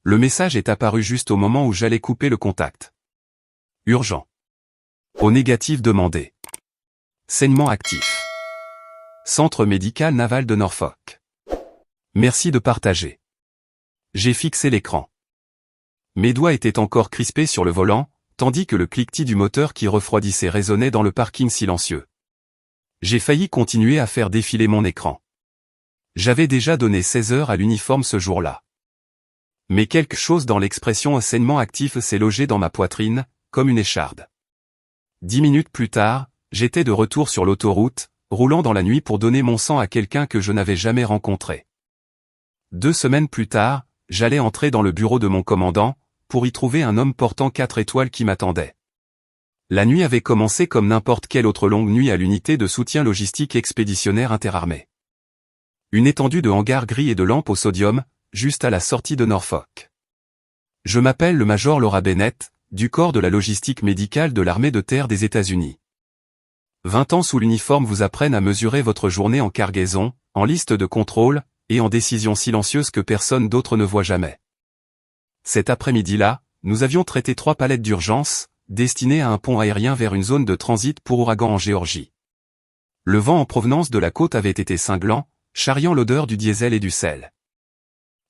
Le message est apparu juste au moment où j'allais couper le contact. Urgent. Au négatif demandé. Saignement actif. Centre médical naval de Norfolk. Merci de partager. J'ai fixé l'écran. Mes doigts étaient encore crispés sur le volant, tandis que le cliquetis du moteur qui refroidissait résonnait dans le parking silencieux. J'ai failli continuer à faire défiler mon écran. J'avais déjà donné 16 heures à l'uniforme ce jour-là. Mais quelque chose dans l'expression saignement actif s'est logé dans ma poitrine, comme une écharde. 10 minutes plus tard, j'étais de retour sur l'autoroute, roulant dans la nuit pour donner mon sang à quelqu'un que je n'avais jamais rencontré. 2 semaines plus tard, j'allais entrer dans le bureau de mon commandant, pour y trouver un homme portant 4 étoiles qui m'attendait. La nuit avait commencé comme n'importe quelle autre longue nuit à l'unité de soutien logistique expéditionnaire interarmée. Une étendue de hangars gris et de lampes au sodium, juste à la sortie de Norfolk. Je m'appelle le Major Laura Bennett, du corps de la logistique médicale de l'armée de terre des États-Unis. 20 ans sous l'uniforme vous apprennent à mesurer votre journée en cargaison, en liste de contrôle, et en décisions silencieuses que personne d'autre ne voit jamais. Cet après-midi-là, nous avions traité 3 palettes d'urgence, destinées à un pont aérien vers une zone de transit pour ouragan en Géorgie. Le vent en provenance de la côte avait été cinglant, charriant l'odeur du diesel et du sel.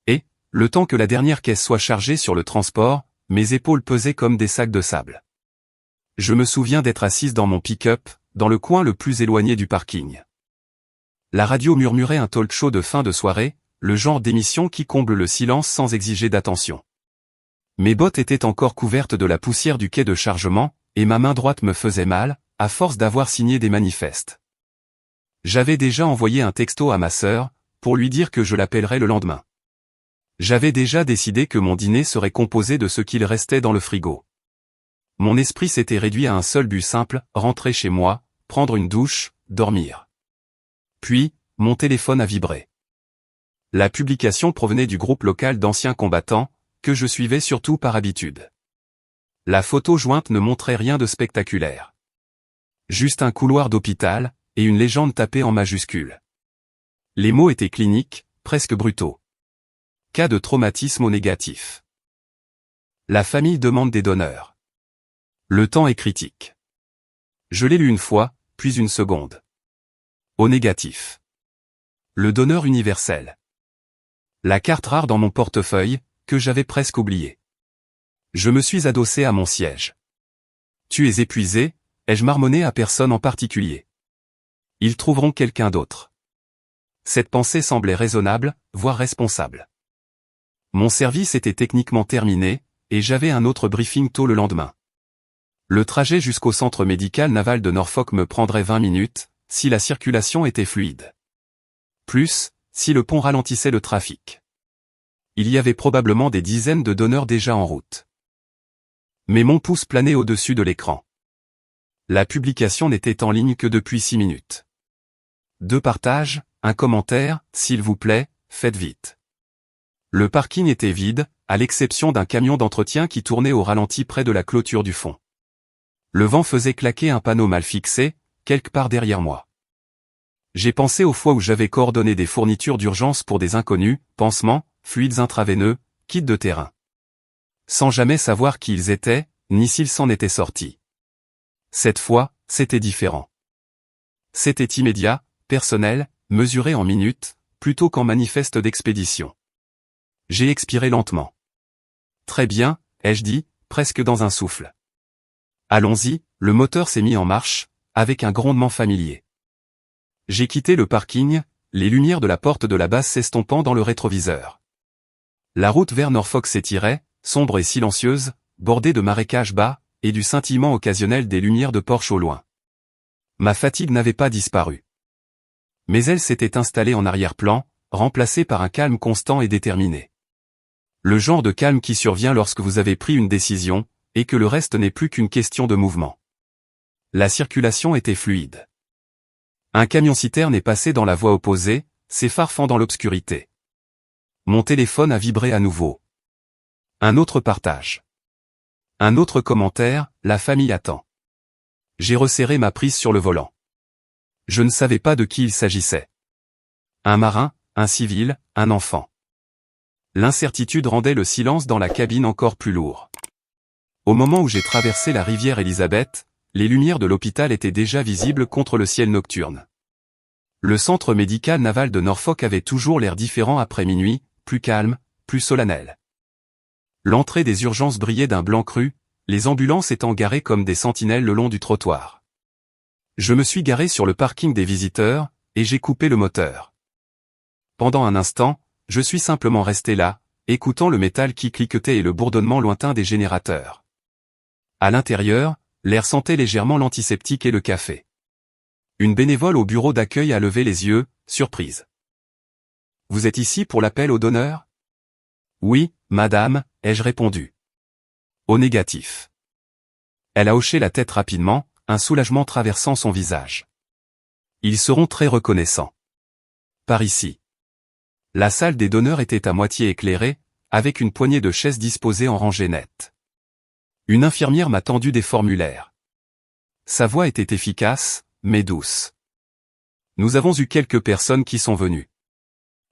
Et, le temps que la dernière caisse soit chargée sur le transport, mes épaules pesaient comme des sacs de sable. Je me souviens d'être assise dans mon pick-up, dans le coin le plus éloigné du parking. La radio murmurait un talk show de fin de soirée, le genre d'émission qui comble le silence sans exiger d'attention. Mes bottes étaient encore couvertes de la poussière du quai de chargement, et ma main droite me faisait mal, à force d'avoir signé des manifestes. J'avais déjà envoyé un texto à ma sœur, pour lui dire que je l'appellerais le lendemain. J'avais déjà décidé que mon dîner serait composé de ce qu'il restait dans le frigo. Mon esprit s'était réduit à un seul but simple, rentrer chez moi, prendre une douche, dormir. Puis, mon téléphone a vibré. La publication provenait du groupe local d'anciens combattants, que je suivais surtout par habitude. La photo jointe ne montrait rien de spectaculaire. Juste un couloir d'hôpital, et une légende tapée en majuscules. Les mots étaient cliniques, presque brutaux. Cas de traumatisme au négatif. La famille demande des donneurs. Le temps est critique. Je l'ai lu une fois, puis une seconde. Au négatif. Le donneur universel. La carte rare dans mon portefeuille, que j'avais presque oubliée. Je me suis adossé à mon siège. Tu es épuisé, ai-je marmonné à personne en particulier. Ils trouveront quelqu'un d'autre. Cette pensée semblait raisonnable, voire responsable. Mon service était techniquement terminé, et j'avais un autre briefing tôt le lendemain. Le trajet jusqu'au centre médical naval de Norfolk me prendrait 20 minutes, si la circulation était fluide. Plus, si le pont ralentissait le trafic. Il y avait probablement des dizaines de donneurs déjà en route. Mais mon pouce planait au-dessus de l'écran. La publication n'était en ligne que depuis 6 minutes. 2 partages, un commentaire, s'il vous plaît, faites vite. Le parking était vide, à l'exception d'un camion d'entretien qui tournait au ralenti près de la clôture du fond. Le vent faisait claquer un panneau mal fixé, quelque part derrière moi. J'ai pensé aux fois où j'avais coordonné des fournitures d'urgence pour des inconnus, pansements, fluides intraveineux, kits de terrain. Sans jamais savoir qui ils étaient, ni s'ils s'en étaient sortis. Cette fois, c'était différent. C'était immédiat, personnel, mesuré en minutes, plutôt qu'en manifeste d'expédition. J'ai expiré lentement. Très bien, ai-je dit, presque dans un souffle. Allons-y, le moteur s'est mis en marche, avec un grondement familier. J'ai quitté le parking, les lumières de la porte de la base s'estompant dans le rétroviseur. La route vers Norfolk s'étirait, sombre et silencieuse, bordée de marécages bas, et du scintillement occasionnel des lumières de Porsche au loin. Ma fatigue n'avait pas disparu. Mais elle s'était installée en arrière-plan, remplacée par un calme constant et déterminé. Le genre de calme qui survient lorsque vous avez pris une décision, et que le reste n'est plus qu'une question de mouvement. La circulation était fluide. Un camion-citerne est passé dans la voie opposée, ses phares fendant l'obscurité. Mon téléphone a vibré à nouveau. Un autre partage. Un autre commentaire, la famille attend. J'ai resserré ma prise sur le volant. Je ne savais pas de qui il s'agissait. Un marin, un civil, un enfant. L'incertitude rendait le silence dans la cabine encore plus lourd. Au moment où j'ai traversé la rivière Elizabeth, les lumières de l'hôpital étaient déjà visibles contre le ciel nocturne. Le centre médical naval de Norfolk avait toujours l'air différent après minuit, plus calme, plus solennel. L'entrée des urgences brillait d'un blanc cru, les ambulances étant garées comme des sentinelles le long du trottoir. Je me suis garé sur le parking des visiteurs, et j'ai coupé le moteur. Pendant un instant, je suis simplement resté là, écoutant le métal qui cliquetait et le bourdonnement lointain des générateurs. À l'intérieur, l'air sentait légèrement l'antiseptique et le café. Une bénévole au bureau d'accueil a levé les yeux, surprise. « Vous êtes ici pour l'appel aux donneurs ?»« Oui, madame, ai-je répondu. »« Au négatif. » Elle a hoché la tête rapidement, un soulagement traversant son visage. « Ils seront très reconnaissants. »« Par ici. » La salle des donneurs était à moitié éclairée, avec une poignée de chaises disposées en rangée nette. Une infirmière m'a tendu des formulaires. Sa voix était efficace, mais douce. « Nous avons eu quelques personnes qui sont venues.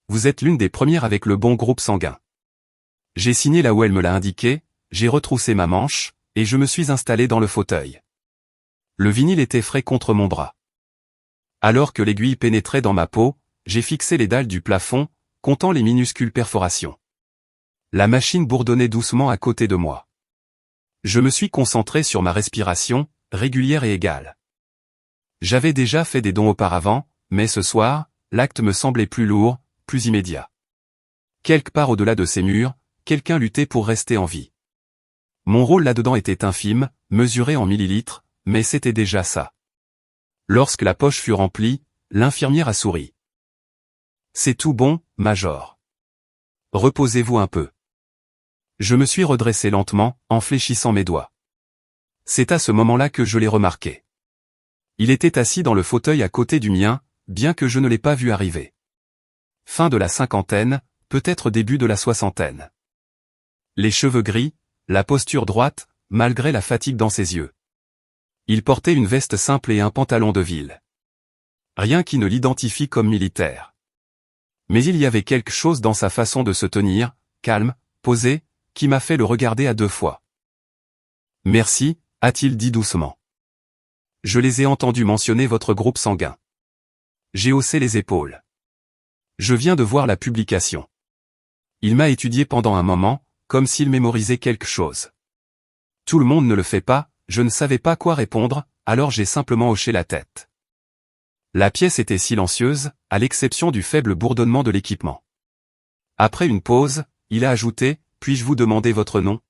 Vous êtes l'une des premières avec le bon groupe sanguin. » J'ai signé là où elle me l'a indiqué, j'ai retroussé ma manche, et je me suis installé dans le fauteuil. Le vinyle était frais contre mon bras. Alors que l'aiguille pénétrait dans ma peau, j'ai fixé les dalles du plafond, comptant les minuscules perforations. La machine bourdonnait doucement à côté de moi. Je me suis concentré sur ma respiration, régulière et égale. J'avais déjà fait des dons auparavant, mais ce soir, l'acte me semblait plus lourd, plus immédiat. Quelque part au-delà de ces murs, quelqu'un luttait pour rester en vie. Mon rôle là-dedans était infime, mesuré en millilitres, mais c'était déjà ça. Lorsque la poche fut remplie, l'infirmière a souri. « C'est tout bon, Major. Reposez-vous un peu. » Je me suis redressé lentement, en fléchissant mes doigts. C'est à ce moment-là que je l'ai remarqué. Il était assis dans le fauteuil à côté du mien, bien que je ne l'ai pas vu arriver. Fin de la cinquantaine, peut-être début de la soixantaine. Les cheveux gris, la posture droite, malgré la fatigue dans ses yeux. Il portait une veste simple et un pantalon de ville. Rien qui ne l'identifie comme militaire. Mais il y avait quelque chose dans sa façon de se tenir, calme, posé, qui m'a fait le regarder à deux fois. « Merci », a-t-il dit doucement. « Je les ai entendus mentionner votre groupe sanguin. » J'ai haussé les épaules. Je viens de voir la publication. Il m'a étudié pendant un moment, comme s'il mémorisait quelque chose. Tout le monde ne le fait pas, je ne savais pas quoi répondre, alors j'ai simplement hoché la tête. La pièce était silencieuse, à l'exception du faible bourdonnement de l'équipement. Après une pause, il a ajouté, « Puis-je vous demander votre nom ?»«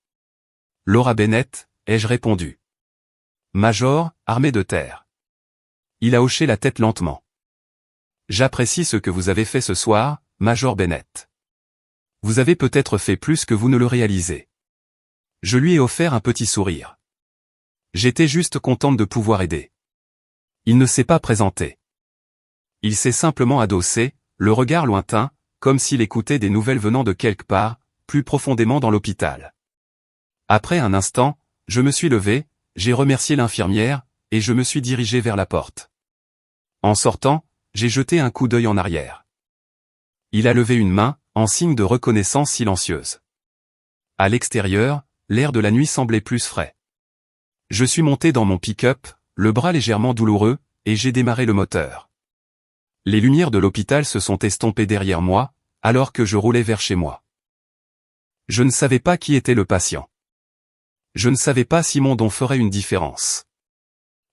Laura Bennett », ai-je répondu. « Major, armée de terre. » Il a hoché la tête lentement. « J'apprécie ce que vous avez fait ce soir, Major Bennett. Vous avez peut-être fait plus que vous ne le réalisez. » Je lui ai offert un petit sourire. J'étais juste contente de pouvoir aider. Il ne s'est pas présenté. Il s'est simplement adossé, le regard lointain, comme s'il écoutait des nouvelles venant de quelque part, plus profondément dans l'hôpital. Après un instant, je me suis levé, j'ai remercié l'infirmière, et je me suis dirigé vers la porte. En sortant, j'ai jeté un coup d'œil en arrière. Il a levé une main, en signe de reconnaissance silencieuse. À l'extérieur, l'air de la nuit semblait plus frais. Je suis monté dans mon pick-up, le bras légèrement douloureux, et j'ai démarré le moteur. Les lumières de l'hôpital se sont estompées derrière moi, alors que je roulais vers chez moi. Je ne savais pas qui était le patient. Je ne savais pas si mon don ferait une différence.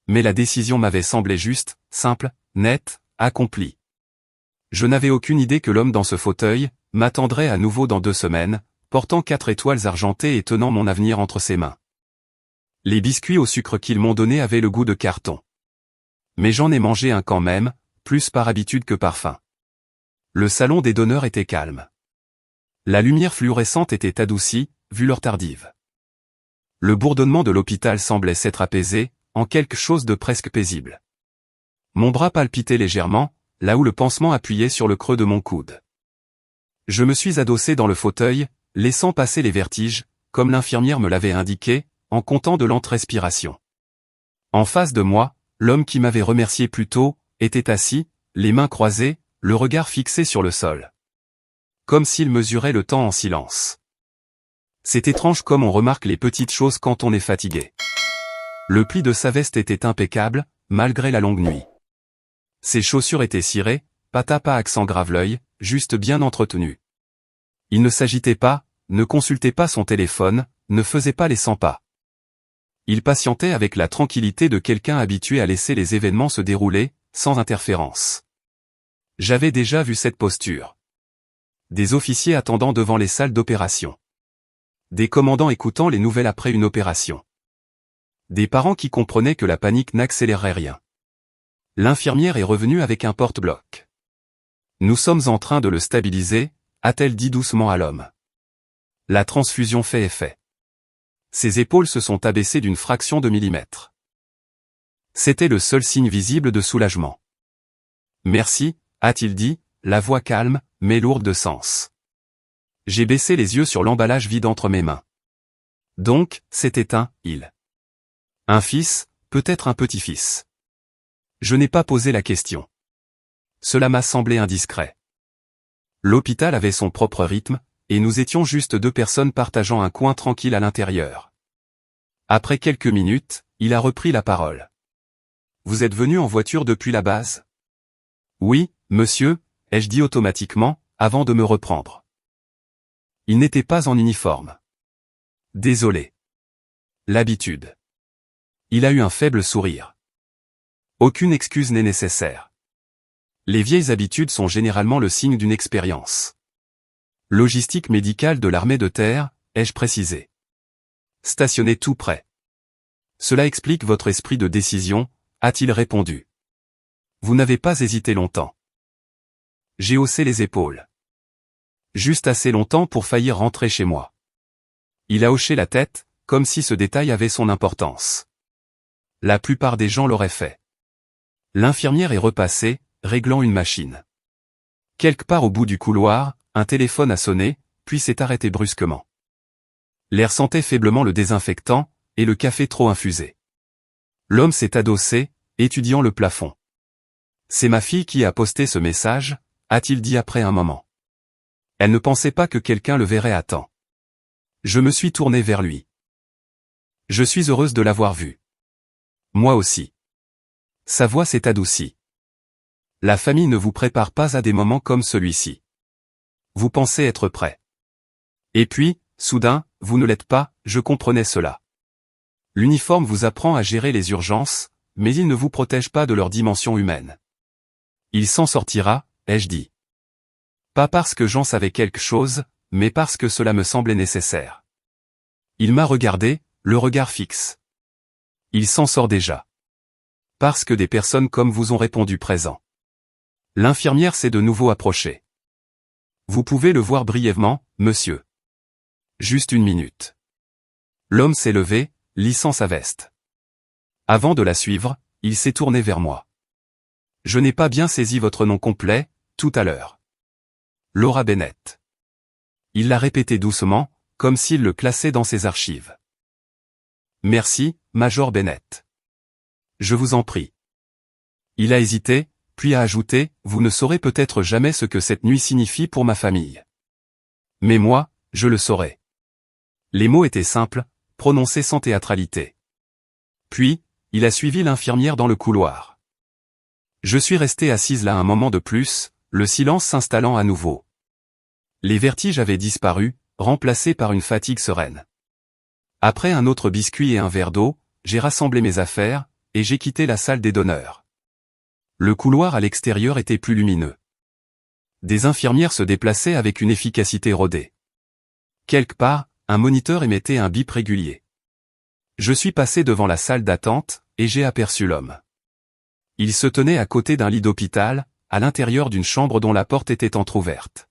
Mais la décision m'avait semblé juste, simple, nette, accomplie. Je n'avais aucune idée que l'homme dans ce fauteuil m'attendrait à nouveau dans 2 semaines, portant 4 étoiles argentées et tenant mon avenir entre ses mains. Les biscuits au sucre qu'ils m'ont donnés avaient le goût de carton. Mais j'en ai mangé un quand même, plus par habitude que par faim. Le salon des donneurs était calme. La lumière fluorescente était adoucie, vu l'heure tardive. Le bourdonnement de l'hôpital semblait s'être apaisé, en quelque chose de presque paisible. Mon bras palpitait légèrement, là où le pansement appuyait sur le creux de mon coude. Je me suis adossé dans le fauteuil, laissant passer les vertiges, comme l'infirmière me l'avait indiqué, en comptant de lentes respirations. En face de moi, l'homme qui m'avait remercié plus tôt, était assis, les mains croisées, le regard fixé sur le sol. comme s'il mesurait le temps en silence. C'est étrange comme on remarque les petites choses quand on est fatigué. Le pli de sa veste était impeccable, malgré la longue nuit. Ses chaussures étaient cirées, pas accent grave l'œil, juste bien entretenu. Il ne s'agitait pas, ne consultait pas son téléphone, ne faisait pas les 100 pas. Il patientait avec la tranquillité de quelqu'un habitué à laisser les événements se dérouler, sans interférence. J'avais déjà vu cette posture. Des officiers attendant devant les salles d'opération. Des commandants écoutant les nouvelles après une opération. Des parents qui comprenaient que la panique n'accélérerait rien. L'infirmière est revenue avec un porte-bloc. Nous sommes en train de le stabiliser, a-t-elle dit doucement à l'homme. La transfusion fait effet. Ses épaules se sont abaissées d'une fraction de millimètre. C'était le seul signe visible de soulagement. Merci, a-t-il dit, la voix calme, mais lourde de sens. J'ai baissé les yeux sur l'emballage vide entre mes mains. Donc, c'était un fils, peut-être un petit-fils. Je n'ai pas posé la question. Cela m'a semblé indiscret. L'hôpital avait son propre rythme, et nous étions juste deux personnes partageant un coin tranquille à l'intérieur. Après quelques minutes, il a repris la parole. Vous êtes venu en voiture depuis la base? Oui, monsieur, ai-je dit automatiquement, avant de me reprendre. Il n'était pas en uniforme. Désolé. L'habitude. Il a eu un faible sourire. Aucune excuse n'est nécessaire. Les vieilles habitudes sont généralement le signe d'une expérience. Logistique médicale de l'armée de terre, ai-je précisé. Stationné tout près. Cela explique votre esprit de décision, a-t-il répondu. Vous n'avez pas hésité longtemps. J'ai haussé les épaules. Juste assez longtemps pour faillir rentrer chez moi. Il a hoché la tête, comme si ce détail avait son importance. La plupart des gens l'auraient fait. L'infirmière est repassée, réglant une machine. Quelque part au bout du couloir, un téléphone a sonné, puis s'est arrêté brusquement. L'air sentait faiblement le désinfectant, et le café trop infusé. L'homme s'est adossé, étudiant le plafond. C'est ma fille qui a posté ce message, a-t-il dit après un moment. Elle ne pensait pas que quelqu'un le verrait à temps. Je me suis tourné vers lui. Je suis heureuse de l'avoir vu. Moi aussi. Sa voix s'est adoucie. La famille ne vous prépare pas à des moments comme celui-ci. Vous pensez être prêt. Et puis, soudain, vous ne l'êtes pas, je comprenais cela. L'uniforme vous apprend à gérer les urgences, mais il ne vous protège pas de leur dimension humaine. Il s'en sortira, ai-je dit. Pas parce que j'en savais quelque chose, mais parce que cela me semblait nécessaire. Il m'a regardé, le regard fixe. Il s'en sort déjà. Parce que des personnes comme vous ont répondu présent. L'infirmière s'est de nouveau approchée. Vous pouvez le voir brièvement, monsieur. Juste une minute. L'homme s'est levé, lissant sa veste. Avant de la suivre, il s'est tourné vers moi. Je n'ai pas bien saisi votre nom complet, tout à l'heure. Laura Bennett. Il l'a répété doucement, comme s'il le classait dans ses archives. Merci, Major Bennett. Je vous en prie. Il a hésité, puis a ajouté, vous ne saurez peut-être jamais ce que cette nuit signifie pour ma famille. Mais moi, je le saurai. Les mots étaient simples, prononcés sans théâtralité. Puis, il a suivi l'infirmière dans le couloir. Je suis resté assise là un moment de plus, le silence s'installant à nouveau. Les vertiges avaient disparu, remplacés par une fatigue sereine. Après un autre biscuit et un verre d'eau, j'ai rassemblé mes affaires, et j'ai quitté la salle des donneurs. Le couloir à l'extérieur était plus lumineux. Des infirmières se déplaçaient avec une efficacité rodée. Quelque part, un moniteur émettait un bip régulier. Je suis passé devant la salle d'attente, et j'ai aperçu l'homme. Il se tenait à côté d'un lit d'hôpital, à l'intérieur d'une chambre dont la porte était entr'ouverte.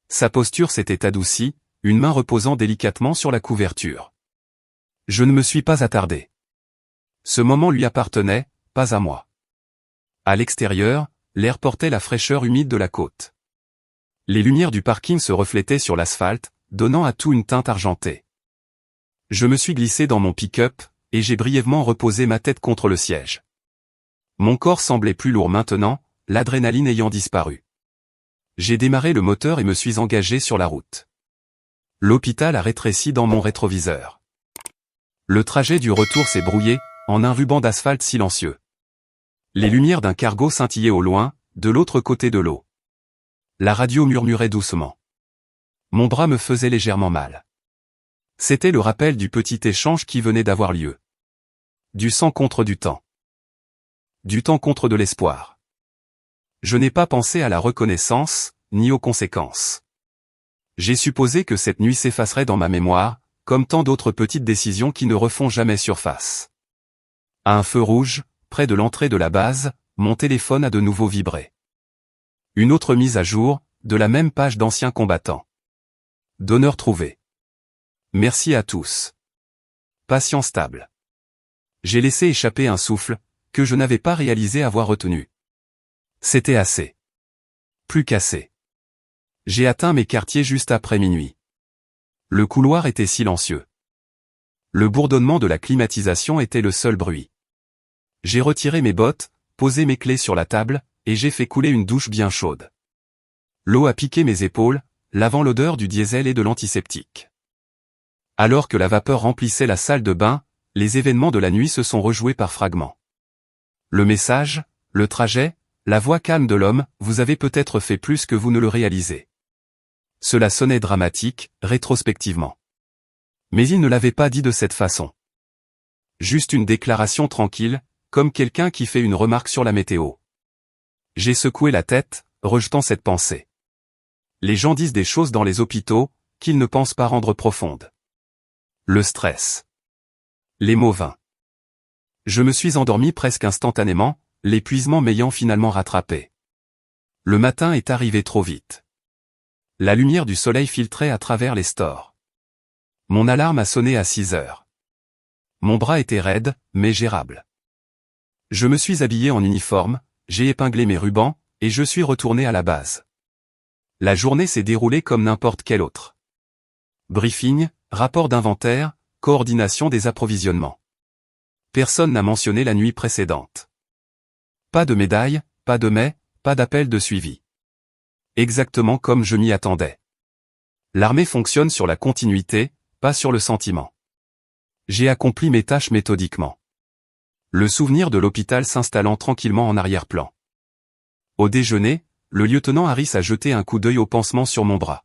Sa posture s'était adoucie, une main reposant délicatement sur la couverture. Je ne me suis pas attardé. Ce moment lui appartenait, pas à moi. À l'extérieur, l'air portait la fraîcheur humide de la côte. Les lumières du parking se reflétaient sur l'asphalte, donnant à tout une teinte argentée. Je me suis glissé dans mon pick-up, et j'ai brièvement reposé ma tête contre le siège. Mon corps semblait plus lourd maintenant, l'adrénaline ayant disparu. J'ai démarré le moteur et me suis engagé sur la route. L'hôpital a rétréci dans mon rétroviseur. Le trajet du retour s'est brouillé, en un ruban d'asphalte silencieux. Les lumières d'un cargo scintillaient au loin, de l'autre côté de l'eau. La radio murmurait doucement. Mon bras me faisait légèrement mal. C'était le rappel du petit échange qui venait d'avoir lieu. Du sang contre du temps. Du temps contre de l'espoir. Je n'ai pas pensé à la reconnaissance, ni aux conséquences. J'ai supposé que cette nuit s'effacerait dans ma mémoire, comme tant d'autres petites décisions qui ne refont jamais surface. À un feu rouge, près de l'entrée de la base, mon téléphone a de nouveau vibré. Une autre mise à jour, de la même page d'anciens combattants. Donneur trouvé. Merci à tous. Patient stable. J'ai laissé échapper un souffle, que je n'avais pas réalisé avoir retenu. C'était assez. Plus qu'assez. J'ai atteint mes quartiers juste après minuit. Le couloir était silencieux. Le bourdonnement de la climatisation était le seul bruit. J'ai retiré mes bottes, posé mes clés sur la table, et j'ai fait couler une douche bien chaude. L'eau a piqué mes épaules, lavant l'odeur du diesel et de l'antiseptique. Alors que la vapeur remplissait la salle de bain, les événements de la nuit se sont rejoués par fragments. Le message, le trajet, la voix calme de l'homme, vous avez peut-être fait plus que vous ne le réalisez. Cela sonnait dramatique, rétrospectivement. Mais il ne l'avait pas dit de cette façon. Juste une déclaration tranquille, comme quelqu'un qui fait une remarque sur la météo. J'ai secoué la tête, rejetant cette pensée. Les gens disent des choses dans les hôpitaux, qu'ils ne pensent pas rendre profondes. Le stress. Les mots vains. Je me suis endormi presque instantanément, l'épuisement m'ayant finalement rattrapé. Le matin est arrivé trop vite. La lumière du soleil filtrait à travers les stores. Mon alarme a sonné à 6 heures. Mon bras était raide, mais gérable. Je me suis habillé en uniforme, j'ai épinglé mes rubans, et je suis retourné à la base. La journée s'est déroulée comme n'importe quelle autre. Briefing, rapport d'inventaire, coordination des approvisionnements. Personne n'a mentionné la nuit précédente. Pas de médaille, pas de mais, pas d'appel de suivi. Exactement comme je m'y attendais. L'armée fonctionne sur la continuité, pas sur le sentiment. J'ai accompli mes tâches méthodiquement. Le souvenir de l'hôpital s'installant tranquillement en arrière-plan. Au déjeuner, le lieutenant Harris a jeté un coup d'œil au pansement sur mon bras.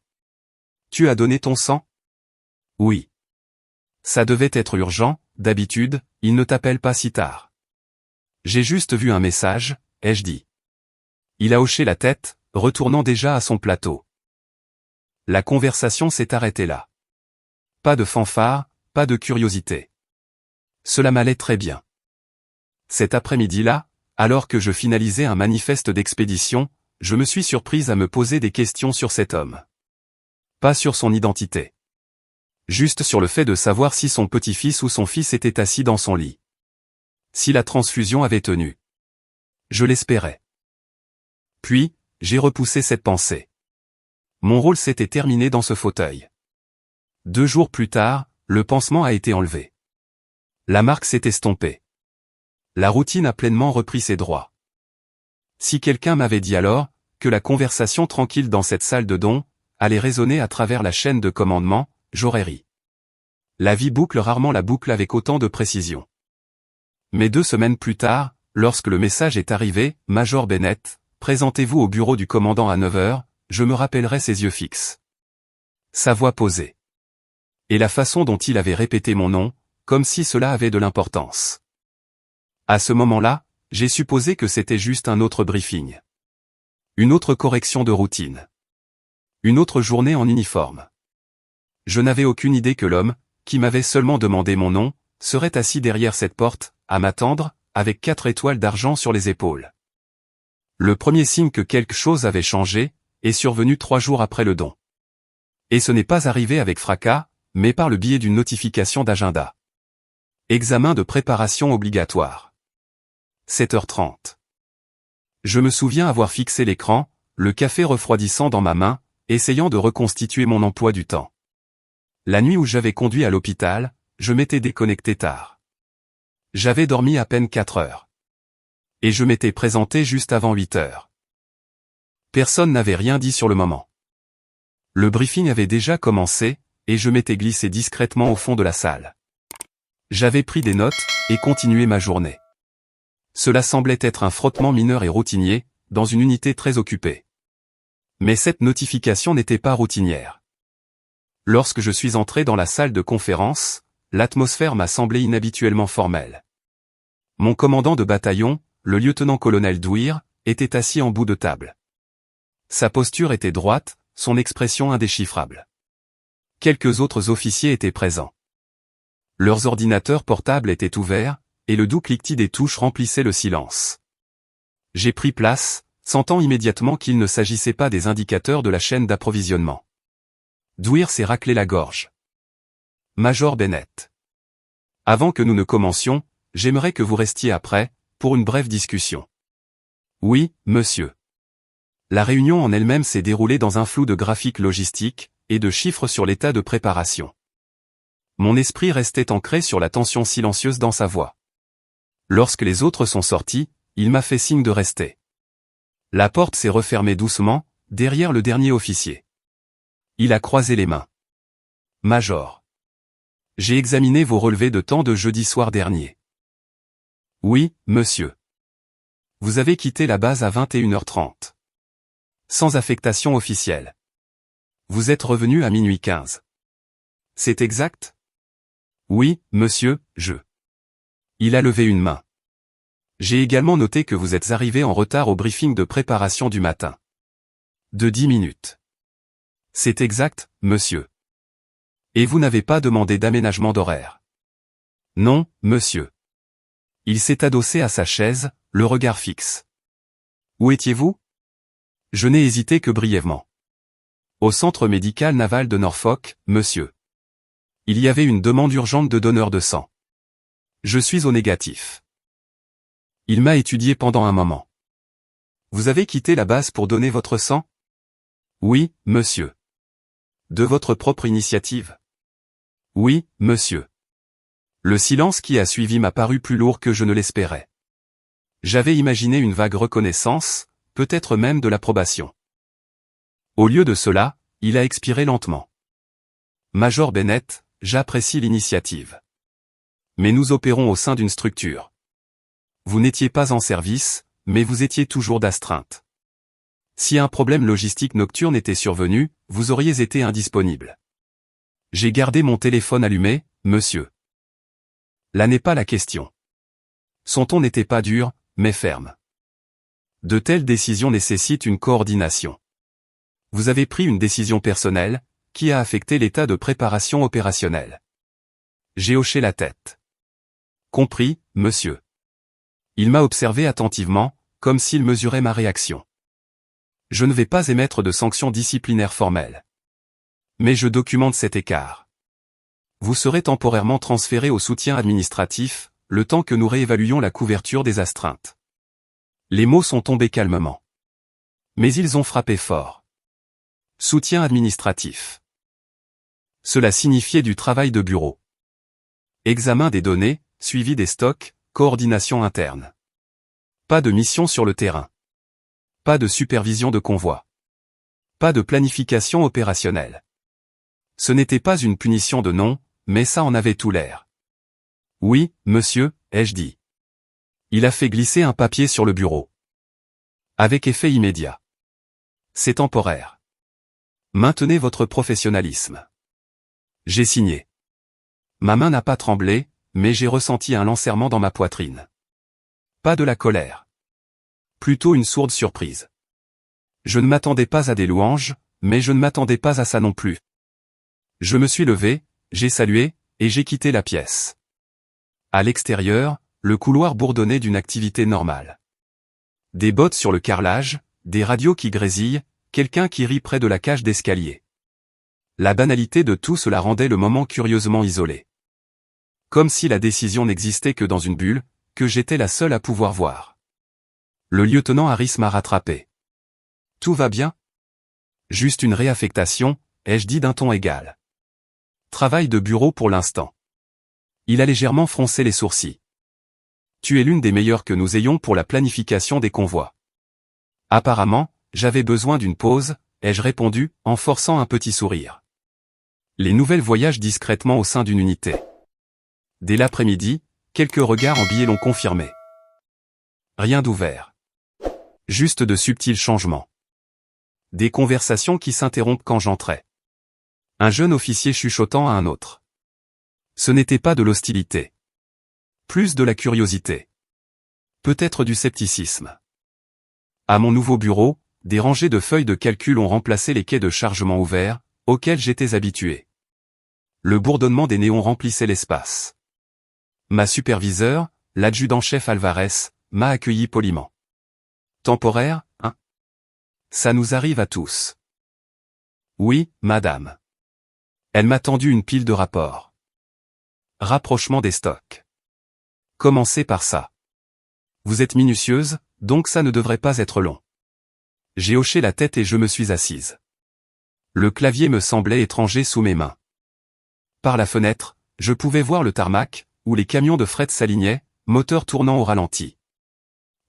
Tu as donné ton sang? Oui. Ça devait être urgent, d'habitude, il ne t'appelle pas si tard. J'ai juste vu un message, ai-je dit. Il a hoché la tête, retournant déjà à son plateau. La conversation s'est arrêtée là. Pas de fanfare, pas de curiosité. Cela m'allait très bien. Cet après-midi-là, alors que je finalisais un manifeste d'expédition, je me suis surprise à me poser des questions sur cet homme. Pas sur son identité. Juste sur le fait de savoir si son petit-fils ou son fils était assis dans son lit. Si la transfusion avait tenu. Je l'espérais. Puis, j'ai repoussé cette pensée. Mon rôle s'était terminé dans ce fauteuil. 2 jours plus tard, le pansement a été enlevé. La marque s'est estompée. La routine a pleinement repris ses droits. Si quelqu'un m'avait dit alors, que la conversation tranquille dans cette salle de don, allait résonner à travers la chaîne de commandement, j'aurais ri. La vie boucle rarement la boucle avec autant de précision. Mais 2 semaines plus tard, lorsque le message est arrivé, Major Bennett, présentez-vous au bureau du commandant à 9 heures, je me rappellerai ses yeux fixes. Sa voix posée. Et la façon dont il avait répété mon nom, comme si cela avait de l'importance. À ce moment-là, j'ai supposé que c'était juste un autre briefing. Une autre correction de routine. Une autre journée en uniforme. Je n'avais aucune idée que l'homme, qui m'avait seulement demandé mon nom, serait assis derrière cette porte, à m'attendre, avec 4 étoiles d'argent sur les épaules. Le premier signe que quelque chose avait changé, est survenu 3 jours après le don. Et ce n'est pas arrivé avec fracas, mais par le biais d'une notification d'agenda. Examen de préparation obligatoire. 7h30. Je me souviens avoir fixé l'écran, le café refroidissant dans ma main, essayant de reconstituer mon emploi du temps. La nuit où j'avais conduit à l'hôpital, je m'étais déconnecté tard. J'avais dormi à peine 4 heures. Et je m'étais présenté juste avant 8 heures. Personne n'avait rien dit sur le moment. Le briefing avait déjà commencé, et je m'étais glissé discrètement au fond de la salle. J'avais pris des notes, et continué ma journée. Cela semblait être un frottement mineur et routinier, dans une unité très occupée. Mais cette notification n'était pas routinière. Lorsque je suis entré dans la salle de conférence, l'atmosphère m'a semblé inhabituellement formelle. Mon commandant de bataillon, le lieutenant-colonel Douir, était assis en bout de table. Sa posture était droite, son expression indéchiffrable. Quelques autres officiers étaient présents. Leurs ordinateurs portables étaient ouverts, et le doux cliquetis des touches remplissait le silence. J'ai pris place, sentant immédiatement qu'il ne s'agissait pas des indicateurs de la chaîne d'approvisionnement. Douir s'est raclé la gorge. Major Bennett. Avant que nous ne commencions, j'aimerais que vous restiez après, pour une brève discussion. Oui, monsieur. La réunion en elle-même s'est déroulée dans un flou de graphiques logistiques, et de chiffres sur l'état de préparation. Mon esprit restait ancré sur la tension silencieuse dans sa voix. Lorsque les autres sont sortis, il m'a fait signe de rester. La porte s'est refermée doucement, derrière le dernier officier. Il a croisé les mains. Major. J'ai examiné vos relevés de temps de jeudi soir dernier. Oui, monsieur. Vous avez quitté la base à 21h30. Sans affectation officielle. Vous êtes revenu à minuit 15. C'est exact? Oui, monsieur, Il a levé une main. J'ai également noté que vous êtes arrivé en retard au briefing de préparation du matin. De 10 minutes. C'est exact, monsieur. Et vous n'avez pas demandé d'aménagement d'horaire? Non, monsieur. Il s'est adossé à sa chaise, le regard fixe. Où étiez-vous? Je n'ai hésité que brièvement. Au centre médical naval de Norfolk, monsieur. Il y avait une demande urgente de donneur de sang. Je suis au négatif. Il m'a étudié pendant un moment. Vous avez quitté la base pour donner votre sang? Oui, monsieur. De votre propre initiative? Oui, monsieur. Le silence qui a suivi m'a paru plus lourd que je ne l'espérais. J'avais imaginé une vague reconnaissance, peut-être même de l'approbation. Au lieu de cela, il a expiré lentement. Major Bennett, j'apprécie l'initiative. Mais nous opérons au sein d'une structure. Vous n'étiez pas en service, mais vous étiez toujours d'astreinte. Si un problème logistique nocturne était survenu, vous auriez été indisponible. J'ai gardé mon téléphone allumé, monsieur. Là n'est pas la question. Son ton n'était pas dur, mais ferme. De telles décisions nécessitent une coordination. Vous avez pris une décision personnelle, qui a affecté l'état de préparation opérationnelle. J'ai hoché la tête. Compris, monsieur. Il m'a observé attentivement, comme s'il mesurait ma réaction. Je ne vais pas émettre de sanctions disciplinaires formelles. Mais je documente cet écart. Vous serez temporairement transféré au soutien administratif, le temps que nous réévaluions la couverture des astreintes. Les mots sont tombés calmement. Mais ils ont frappé fort. Soutien administratif. Cela signifiait du travail de bureau. Examen des données, suivi des stocks, coordination interne. Pas de mission sur le terrain. Pas de supervision de convoi. Pas de planification opérationnelle. Ce n'était pas une punition de nom, mais ça en avait tout l'air. Oui, monsieur, ai-je dit. Il a fait glisser un papier sur le bureau. Avec effet immédiat. C'est temporaire. Maintenez votre professionnalisme. J'ai signé. Ma main n'a pas tremblé, mais j'ai ressenti un lancèrement dans ma poitrine. Pas de la colère. Plutôt une sourde surprise. Je ne m'attendais pas à des louanges, mais je ne m'attendais pas à ça non plus. Je me suis levé, j'ai salué, et j'ai quitté la pièce. À l'extérieur, le couloir bourdonnait d'une activité normale. Des bottes sur le carrelage, des radios qui grésillent, quelqu'un qui rit près de la cage d'escalier. La banalité de tout cela rendait le moment curieusement isolé. Comme si la décision n'existait que dans une bulle, que j'étais la seule à pouvoir voir. Le lieutenant Harris m'a rattrapé. Tout va bien? Juste une réaffectation, ai-je dit d'un ton égal. Travail de bureau pour l'instant. Il a légèrement froncé les sourcils. Tu es l'une des meilleures que nous ayons pour la planification des convois. Apparemment, j'avais besoin d'une pause, ai-je répondu, en forçant un petit sourire. Les nouvelles voyagent discrètement au sein d'une unité. Dès l'après-midi, quelques regards en biais l'ont confirmé. Rien d'ouvert. Juste de subtils changements. Des conversations qui s'interrompent quand j'entrais. Un jeune officier chuchotant à un autre. Ce n'était pas de l'hostilité. Plus de la curiosité. Peut-être du scepticisme. À mon nouveau bureau, des rangées de feuilles de calcul ont remplacé les quais de chargement ouverts, auxquels j'étais habitué. Le bourdonnement des néons remplissait l'espace. Ma superviseure, l'adjudant-chef Alvarez, m'a accueilli poliment. Temporaire, hein? Ça nous arrive à tous. Oui, madame. Elle m'a tendu une pile de rapports. Rapprochement des stocks. Commencez par ça. Vous êtes minutieuse, donc ça ne devrait pas être long. J'ai hoché la tête et je me suis assise. Le clavier me semblait étranger sous mes mains. Par la fenêtre, je pouvais voir le tarmac, où les camions de fret s'alignaient, moteur tournant au ralenti.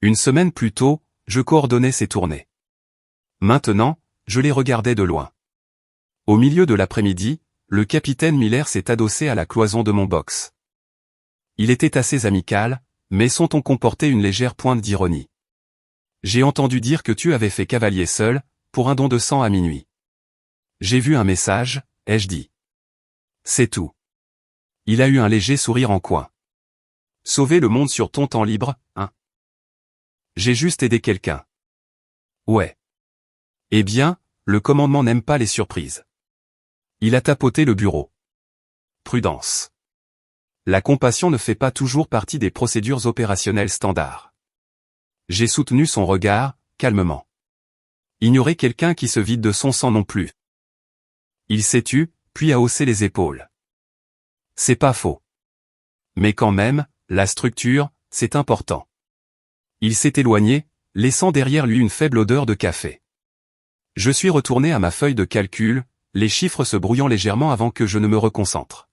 Une semaine plus tôt, je coordonnais ces tournées. Maintenant, je les regardais de loin. Au milieu de l'après-midi, le capitaine Miller s'est adossé à la cloison de mon box. Il était assez amical, mais son ton comportait une légère pointe d'ironie. J'ai entendu dire que tu avais fait cavalier seul, pour un don de sang à minuit. J'ai vu un message, ai-je dit. C'est tout. Il a eu un léger sourire en coin. Sauver le monde sur ton temps libre, hein? J'ai juste aidé quelqu'un. Ouais. Eh bien, le commandement n'aime pas les surprises. Il a tapoté le bureau. Prudence. La compassion ne fait pas toujours partie des procédures opérationnelles standards. J'ai soutenu son regard, calmement. Ignorer quelqu'un qui se vide de son sang non plus. Il s'est tu, puis a haussé les épaules. C'est pas faux. Mais quand même, la structure, c'est important. Il s'est éloigné, laissant derrière lui une faible odeur de café. Je suis retourné à ma feuille de calcul, les chiffres se brouillant légèrement avant que je ne me reconcentre.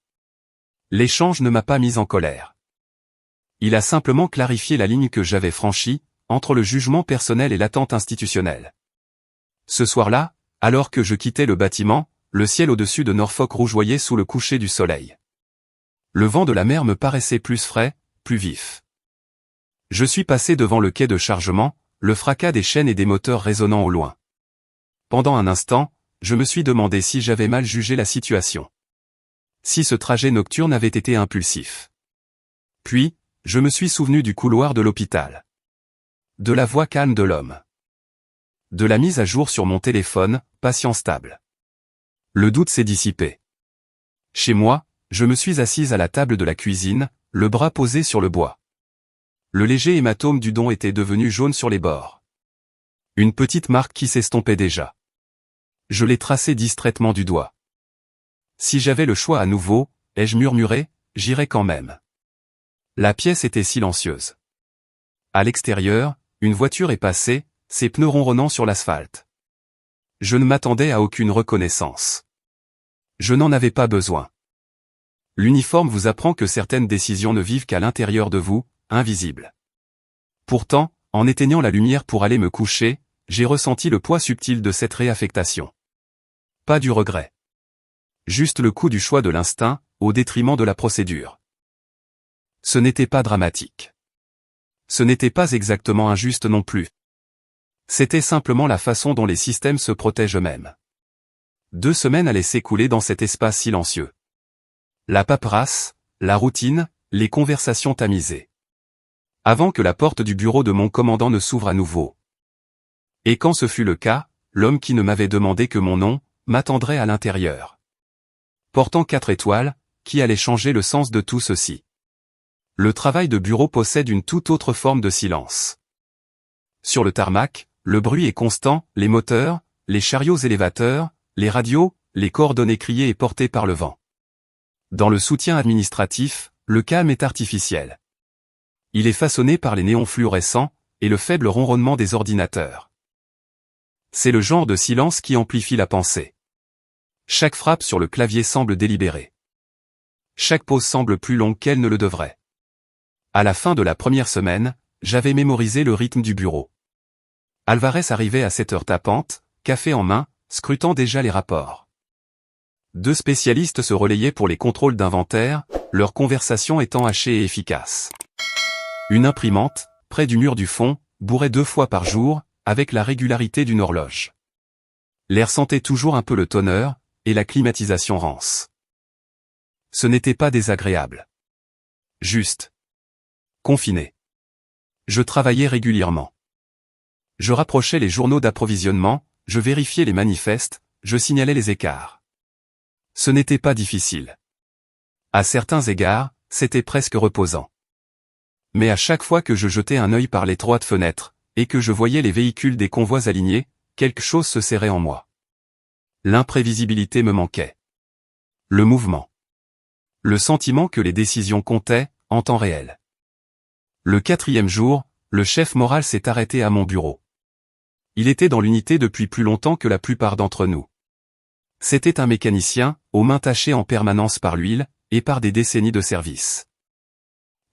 L'échange ne m'a pas mis en colère. Il a simplement clarifié la ligne que j'avais franchie, entre le jugement personnel et l'attente institutionnelle. Ce soir-là, alors que je quittais le bâtiment, le ciel au-dessus de Norfolk rougeoyait sous le coucher du soleil. Le vent de la mer me paraissait plus frais, plus vif. Je suis passé devant le quai de chargement, le fracas des chaînes et des moteurs résonnant au loin. Pendant un instant, je me suis demandé si j'avais mal jugé la situation. Si ce trajet nocturne avait été impulsif. Puis, je me suis souvenu du couloir de l'hôpital. De la voix calme de l'homme. De la mise à jour sur mon téléphone, patient stable. Le doute s'est dissipé. Chez moi, je me suis assise à la table de la cuisine, le bras posé sur le bois. Le léger hématome du don était devenu jaune sur les bords. Une petite marque qui s'estompait déjà. Je l'ai tracée distraitement du doigt. Si j'avais le choix à nouveau, ai-je murmuré, j'irais quand même. La pièce était silencieuse. À l'extérieur, une voiture est passée, ses pneus ronronnant sur l'asphalte. Je ne m'attendais à aucune reconnaissance. Je n'en avais pas besoin. L'uniforme vous apprend que certaines décisions ne vivent qu'à l'intérieur de vous, invisibles. Pourtant, en éteignant la lumière pour aller me coucher, j'ai ressenti le poids subtil de cette réaffectation. Pas du regret. Juste le coup du choix de l'instinct, au détriment de la procédure. Ce n'était pas dramatique. Ce n'était pas exactement injuste non plus. C'était simplement la façon dont les systèmes se protègent eux-mêmes. 2 semaines allaient s'écouler dans cet espace silencieux. La paperasse, la routine, les conversations tamisées. Avant que la porte du bureau de mon commandant ne s'ouvre à nouveau. Et quand ce fut le cas, l'homme qui ne m'avait demandé que mon nom, m'attendrait à l'intérieur. Portant 4 étoiles, qui allait changer le sens de tout ceci. Le travail de bureau possède une toute autre forme de silence. Sur le tarmac, le bruit est constant, les moteurs, les chariots élévateurs, les radios, les coordonnées criées et portées par le vent. Dans le soutien administratif, le calme est artificiel. Il est façonné par les néons fluorescents, et le faible ronronnement des ordinateurs. C'est le genre de silence qui amplifie la pensée. Chaque frappe sur le clavier semble délibérée. Chaque pause semble plus longue qu'elle ne le devrait. À la fin de la première semaine, j'avais mémorisé le rythme du bureau. Alvarez arrivait à cette heure tapante, café en main, scrutant déjà les rapports. Deux spécialistes se relayaient pour les contrôles d'inventaire, leur conversation étant hachée et efficace. Une imprimante, près du mur du fond, bourrait 2 fois par jour, avec la régularité d'une horloge. L'air sentait toujours un peu le tonneur, et la climatisation rance. Ce n'était pas désagréable. Juste. Confiné. Je travaillais régulièrement. Je rapprochais les journaux d'approvisionnement, je vérifiais les manifestes, je signalais les écarts. Ce n'était pas difficile. À certains égards, c'était presque reposant. Mais à chaque fois que je jetais un œil par l'étroite fenêtre, et que je voyais les véhicules des convois alignés, quelque chose se serrait en moi. L'imprévisibilité me manquait. Le mouvement. Le sentiment que les décisions comptaient, en temps réel. Le 4e jour, le chef moral s'est arrêté à mon bureau. Il était dans l'unité depuis plus longtemps que la plupart d'entre nous. C'était un mécanicien, aux mains tachées en permanence par l'huile, et par des décennies de service.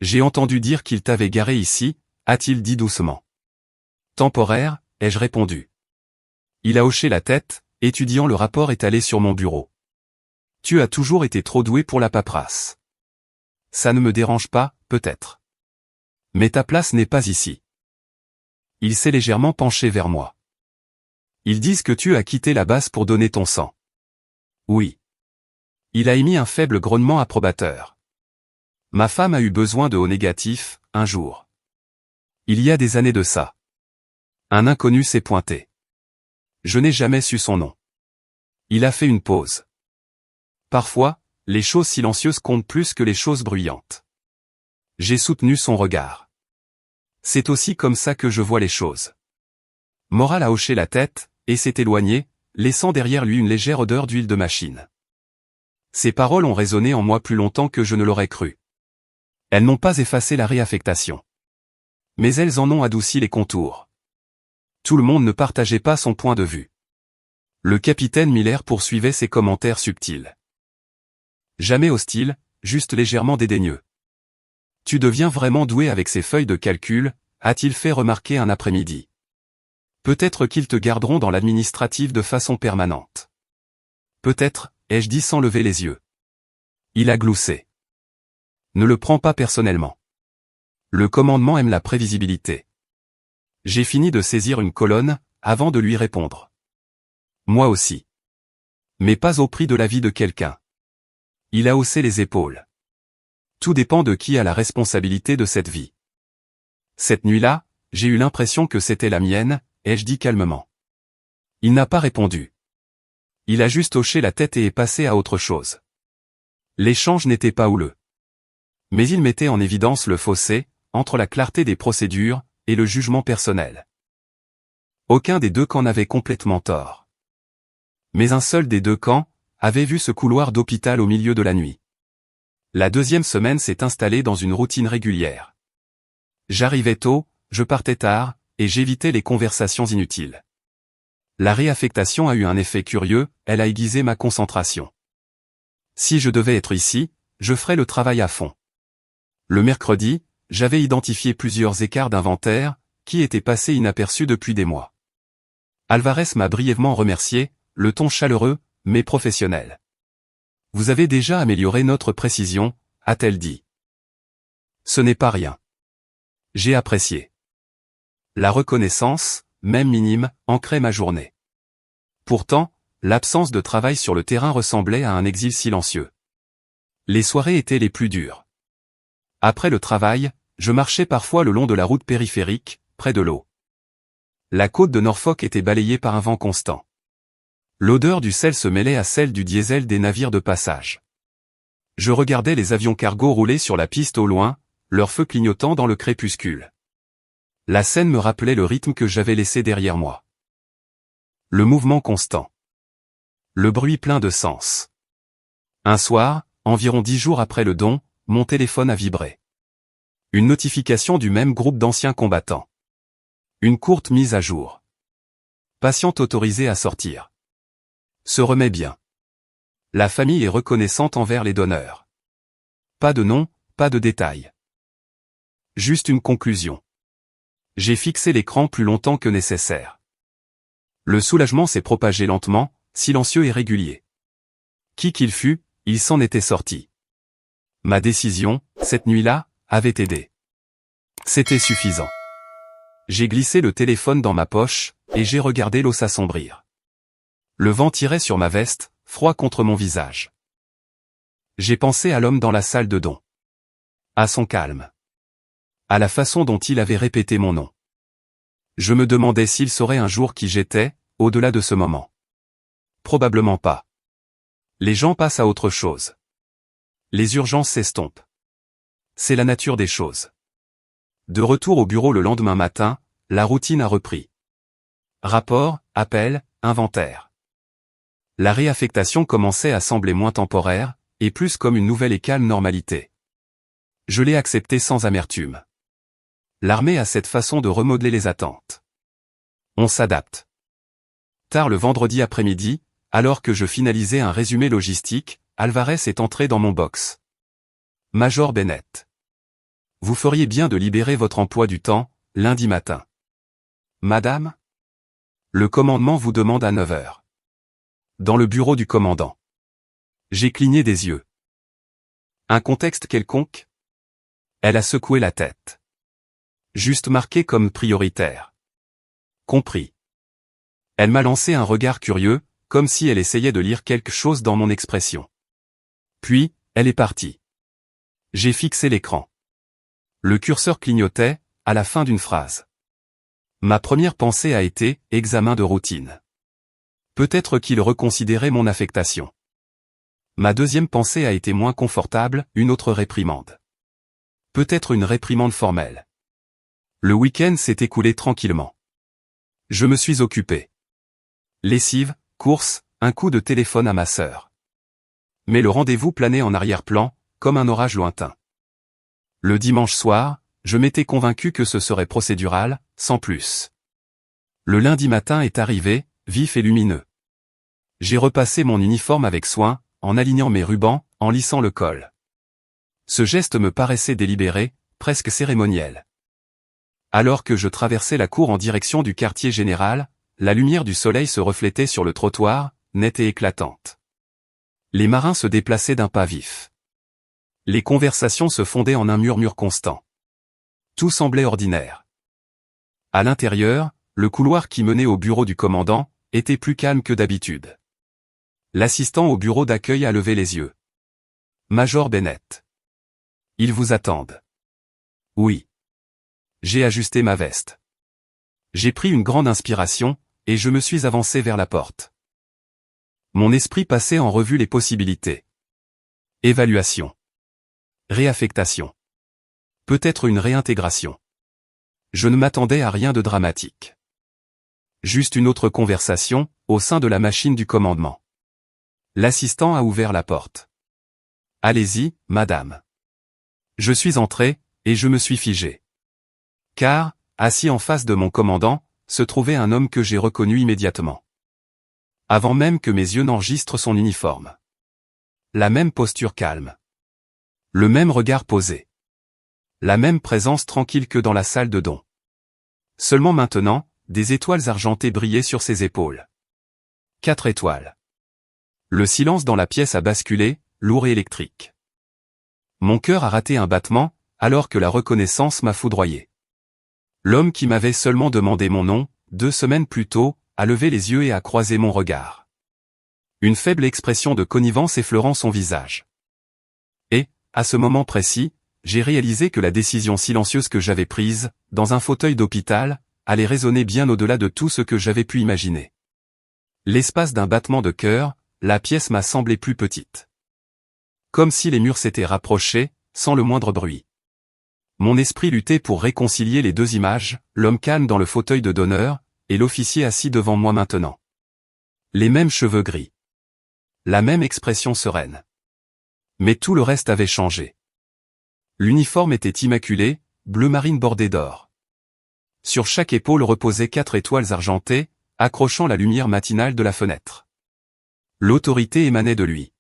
J'ai entendu dire qu'il t'avait garé ici, a-t-il dit doucement. Temporaire, ai-je répondu. Il a hoché la tête, étudiant le rapport étalé sur mon bureau. Tu as toujours été trop doué pour la paperasse. Ça ne me dérange pas, peut-être. Mais ta place n'est pas ici. Il s'est légèrement penché vers moi. Ils disent que tu as quitté la base pour donner ton sang. Oui. Il a émis un faible grognement approbateur. Ma femme a eu besoin de O négatif, un jour. Il y a des années de ça. Un inconnu s'est pointé. Je n'ai jamais su son nom. Il a fait une pause. Parfois, les choses silencieuses comptent plus que les choses bruyantes. J'ai soutenu son regard. C'est aussi comme ça que je vois les choses. Moral a hoché la tête, et s'est éloigné, laissant derrière lui une légère odeur d'huile de machine. Ces paroles ont résonné en moi plus longtemps que je ne l'aurais cru. Elles n'ont pas effacé la réaffectation. Mais elles en ont adouci les contours. Tout le monde ne partageait pas son point de vue. Le capitaine Miller poursuivait ses commentaires subtils. Jamais hostile, juste légèrement dédaigneux. Tu deviens vraiment doué avec ces feuilles de calcul, a-t-il fait remarquer un après-midi. Peut-être qu'ils te garderont dans l'administratif de façon permanente. Peut-être, ai-je dit sans lever les yeux. Il a gloussé. Ne le prends pas personnellement. Le commandement aime la prévisibilité. J'ai fini de saisir une colonne, avant de lui répondre. Moi aussi. Mais pas au prix de la vie de quelqu'un. Il a haussé les épaules. Tout dépend de qui a la responsabilité de cette vie. Cette nuit-là, j'ai eu l'impression que c'était la mienne, ai-je dit calmement. Il n'a pas répondu. Il a juste hoché la tête et est passé à autre chose. L'échange n'était pas houleux. Mais il mettait en évidence le fossé, entre la clarté des procédures, et le jugement personnel. Aucun des deux camps n'avait complètement tort. Mais un seul des deux camps, avait vu ce couloir d'hôpital au milieu de la nuit. La 2e semaine s'est installée dans une routine régulière. J'arrivais tôt, je partais tard, et j'évitais les conversations inutiles. La réaffectation a eu un effet curieux, elle a aiguisé ma concentration. Si je devais être ici, je ferais le travail à fond. Le mercredi, j'avais identifié plusieurs écarts d'inventaire, qui étaient passés inaperçus depuis des mois. Alvarez m'a brièvement remercié, le ton chaleureux, mais professionnel. Vous avez déjà amélioré notre précision, a-t-elle dit. Ce n'est pas rien. J'ai apprécié. La reconnaissance, même minime, ancrait ma journée. Pourtant, l'absence de travail sur le terrain ressemblait à un exil silencieux. Les soirées étaient les plus dures. Après le travail, je marchais parfois le long de la route périphérique, près de l'eau. La côte de Norfolk était balayée par un vent constant. L'odeur du sel se mêlait à celle du diesel des navires de passage. Je regardais les avions cargo rouler sur la piste au loin, leurs feux clignotant dans le crépuscule. La scène me rappelait le rythme que j'avais laissé derrière moi. Le mouvement constant. Le bruit plein de sens. Un soir, environ 10 jours après le don, mon téléphone a vibré. Une notification du même groupe d'anciens combattants. Une courte mise à jour. Patiente autorisée à sortir. Se remet bien. La famille est reconnaissante envers les donneurs. Pas de nom, pas de détails. Juste une conclusion. J'ai fixé l'écran plus longtemps que nécessaire. Le soulagement s'est propagé lentement, silencieux et régulier. Qui qu'il fût, il s'en était sorti. Ma décision, cette nuit-là, avait aidé. C'était suffisant. J'ai glissé le téléphone dans ma poche, et j'ai regardé l'eau s'assombrir. Le vent tirait sur ma veste, froid contre mon visage. J'ai pensé à l'homme dans la salle de don. À son calme. À la façon dont il avait répété mon nom. Je me demandais s'il saurait un jour qui j'étais, au-delà de ce moment. Probablement pas. Les gens passent à autre chose. Les urgences s'estompent. C'est la nature des choses. De retour au bureau le lendemain matin, la routine a repris. Rapport, appel, inventaire. La réaffectation commençait à sembler moins temporaire, et plus comme une nouvelle et calme normalité. Je l'ai acceptée sans amertume. L'armée a cette façon de remodeler les attentes. On s'adapte. Tard le vendredi après-midi, alors que je finalisais un résumé logistique, Alvarez est entré dans mon box. Major Bennett. Vous feriez bien de libérer votre emploi du temps, lundi matin. Madame? Le commandement vous demande à 9 heures. Dans le bureau du commandant. J'ai cligné des yeux. Un contexte quelconque? Elle a secoué la tête. Juste marqué comme prioritaire. Compris. Elle m'a lancé un regard curieux, comme si elle essayait de lire quelque chose dans mon expression. Puis, elle est partie. J'ai fixé l'écran. Le curseur clignotait, à la fin d'une phrase. Ma première pensée a été, examen de routine. Peut-être qu'il reconsidérait mon affectation. Ma deuxième pensée a été moins confortable, une autre réprimande. Peut-être une réprimande formelle. Le week-end s'est écoulé tranquillement. Je me suis occupé. Lessive, course, un coup de téléphone à ma sœur. Mais le rendez-vous planait en arrière-plan, comme un orage lointain. Le dimanche soir, je m'étais convaincu que ce serait procédural, sans plus. Le lundi matin est arrivé, vif et lumineux. J'ai repassé mon uniforme avec soin, en alignant mes rubans, en lissant le col. Ce geste me paraissait délibéré, presque cérémoniel. Alors que je traversais la cour en direction du quartier général, la lumière du soleil se reflétait sur le trottoir, nette et éclatante. Les marins se déplaçaient d'un pas vif. Les conversations se fondaient en un murmure constant. Tout semblait ordinaire. À l'intérieur, le couloir qui menait au bureau du commandant était plus calme que d'habitude. L'assistant au bureau d'accueil a levé les yeux. Major Bennett. Ils vous attendent. Oui. J'ai ajusté ma veste. J'ai pris une grande inspiration, et je me suis avancé vers la porte. Mon esprit passait en revue les possibilités. Évaluation. Réaffectation. Peut-être une réintégration. Je ne m'attendais à rien de dramatique. Juste une autre conversation, au sein de la machine du commandement. L'assistant a ouvert la porte. Allez-y, madame. Je suis entré, et je me suis figé. Car, assis en face de mon commandant, se trouvait un homme que j'ai reconnu immédiatement. Avant même que mes yeux n'enregistrent son uniforme. La même posture calme. Le même regard posé. La même présence tranquille que dans la salle de don. Seulement maintenant, des étoiles argentées brillaient sur ses épaules. 4 étoiles. Le silence dans la pièce a basculé, lourd et électrique. Mon cœur a raté un battement, alors que la reconnaissance m'a foudroyé. L'homme qui m'avait seulement demandé mon nom, 2 semaines plus tôt, a levé les yeux et a croisé mon regard. Une faible expression de connivence effleurant son visage. Et, à ce moment précis, j'ai réalisé que la décision silencieuse que j'avais prise, dans un fauteuil d'hôpital, allait résonner bien au-delà de tout ce que j'avais pu imaginer. L'espace d'un battement de cœur, la pièce m'a semblé plus petite. Comme si les murs s'étaient rapprochés, sans le moindre bruit. Mon esprit luttait pour réconcilier les deux images, l'homme calme dans le fauteuil de donneur, et l'officier assis devant moi maintenant. Les mêmes cheveux gris. La même expression sereine. Mais tout le reste avait changé. L'uniforme était immaculé, bleu marine bordé d'or. Sur chaque épaule reposaient 4 étoiles argentées, accrochant la lumière matinale de la fenêtre. L'autorité émanait de lui.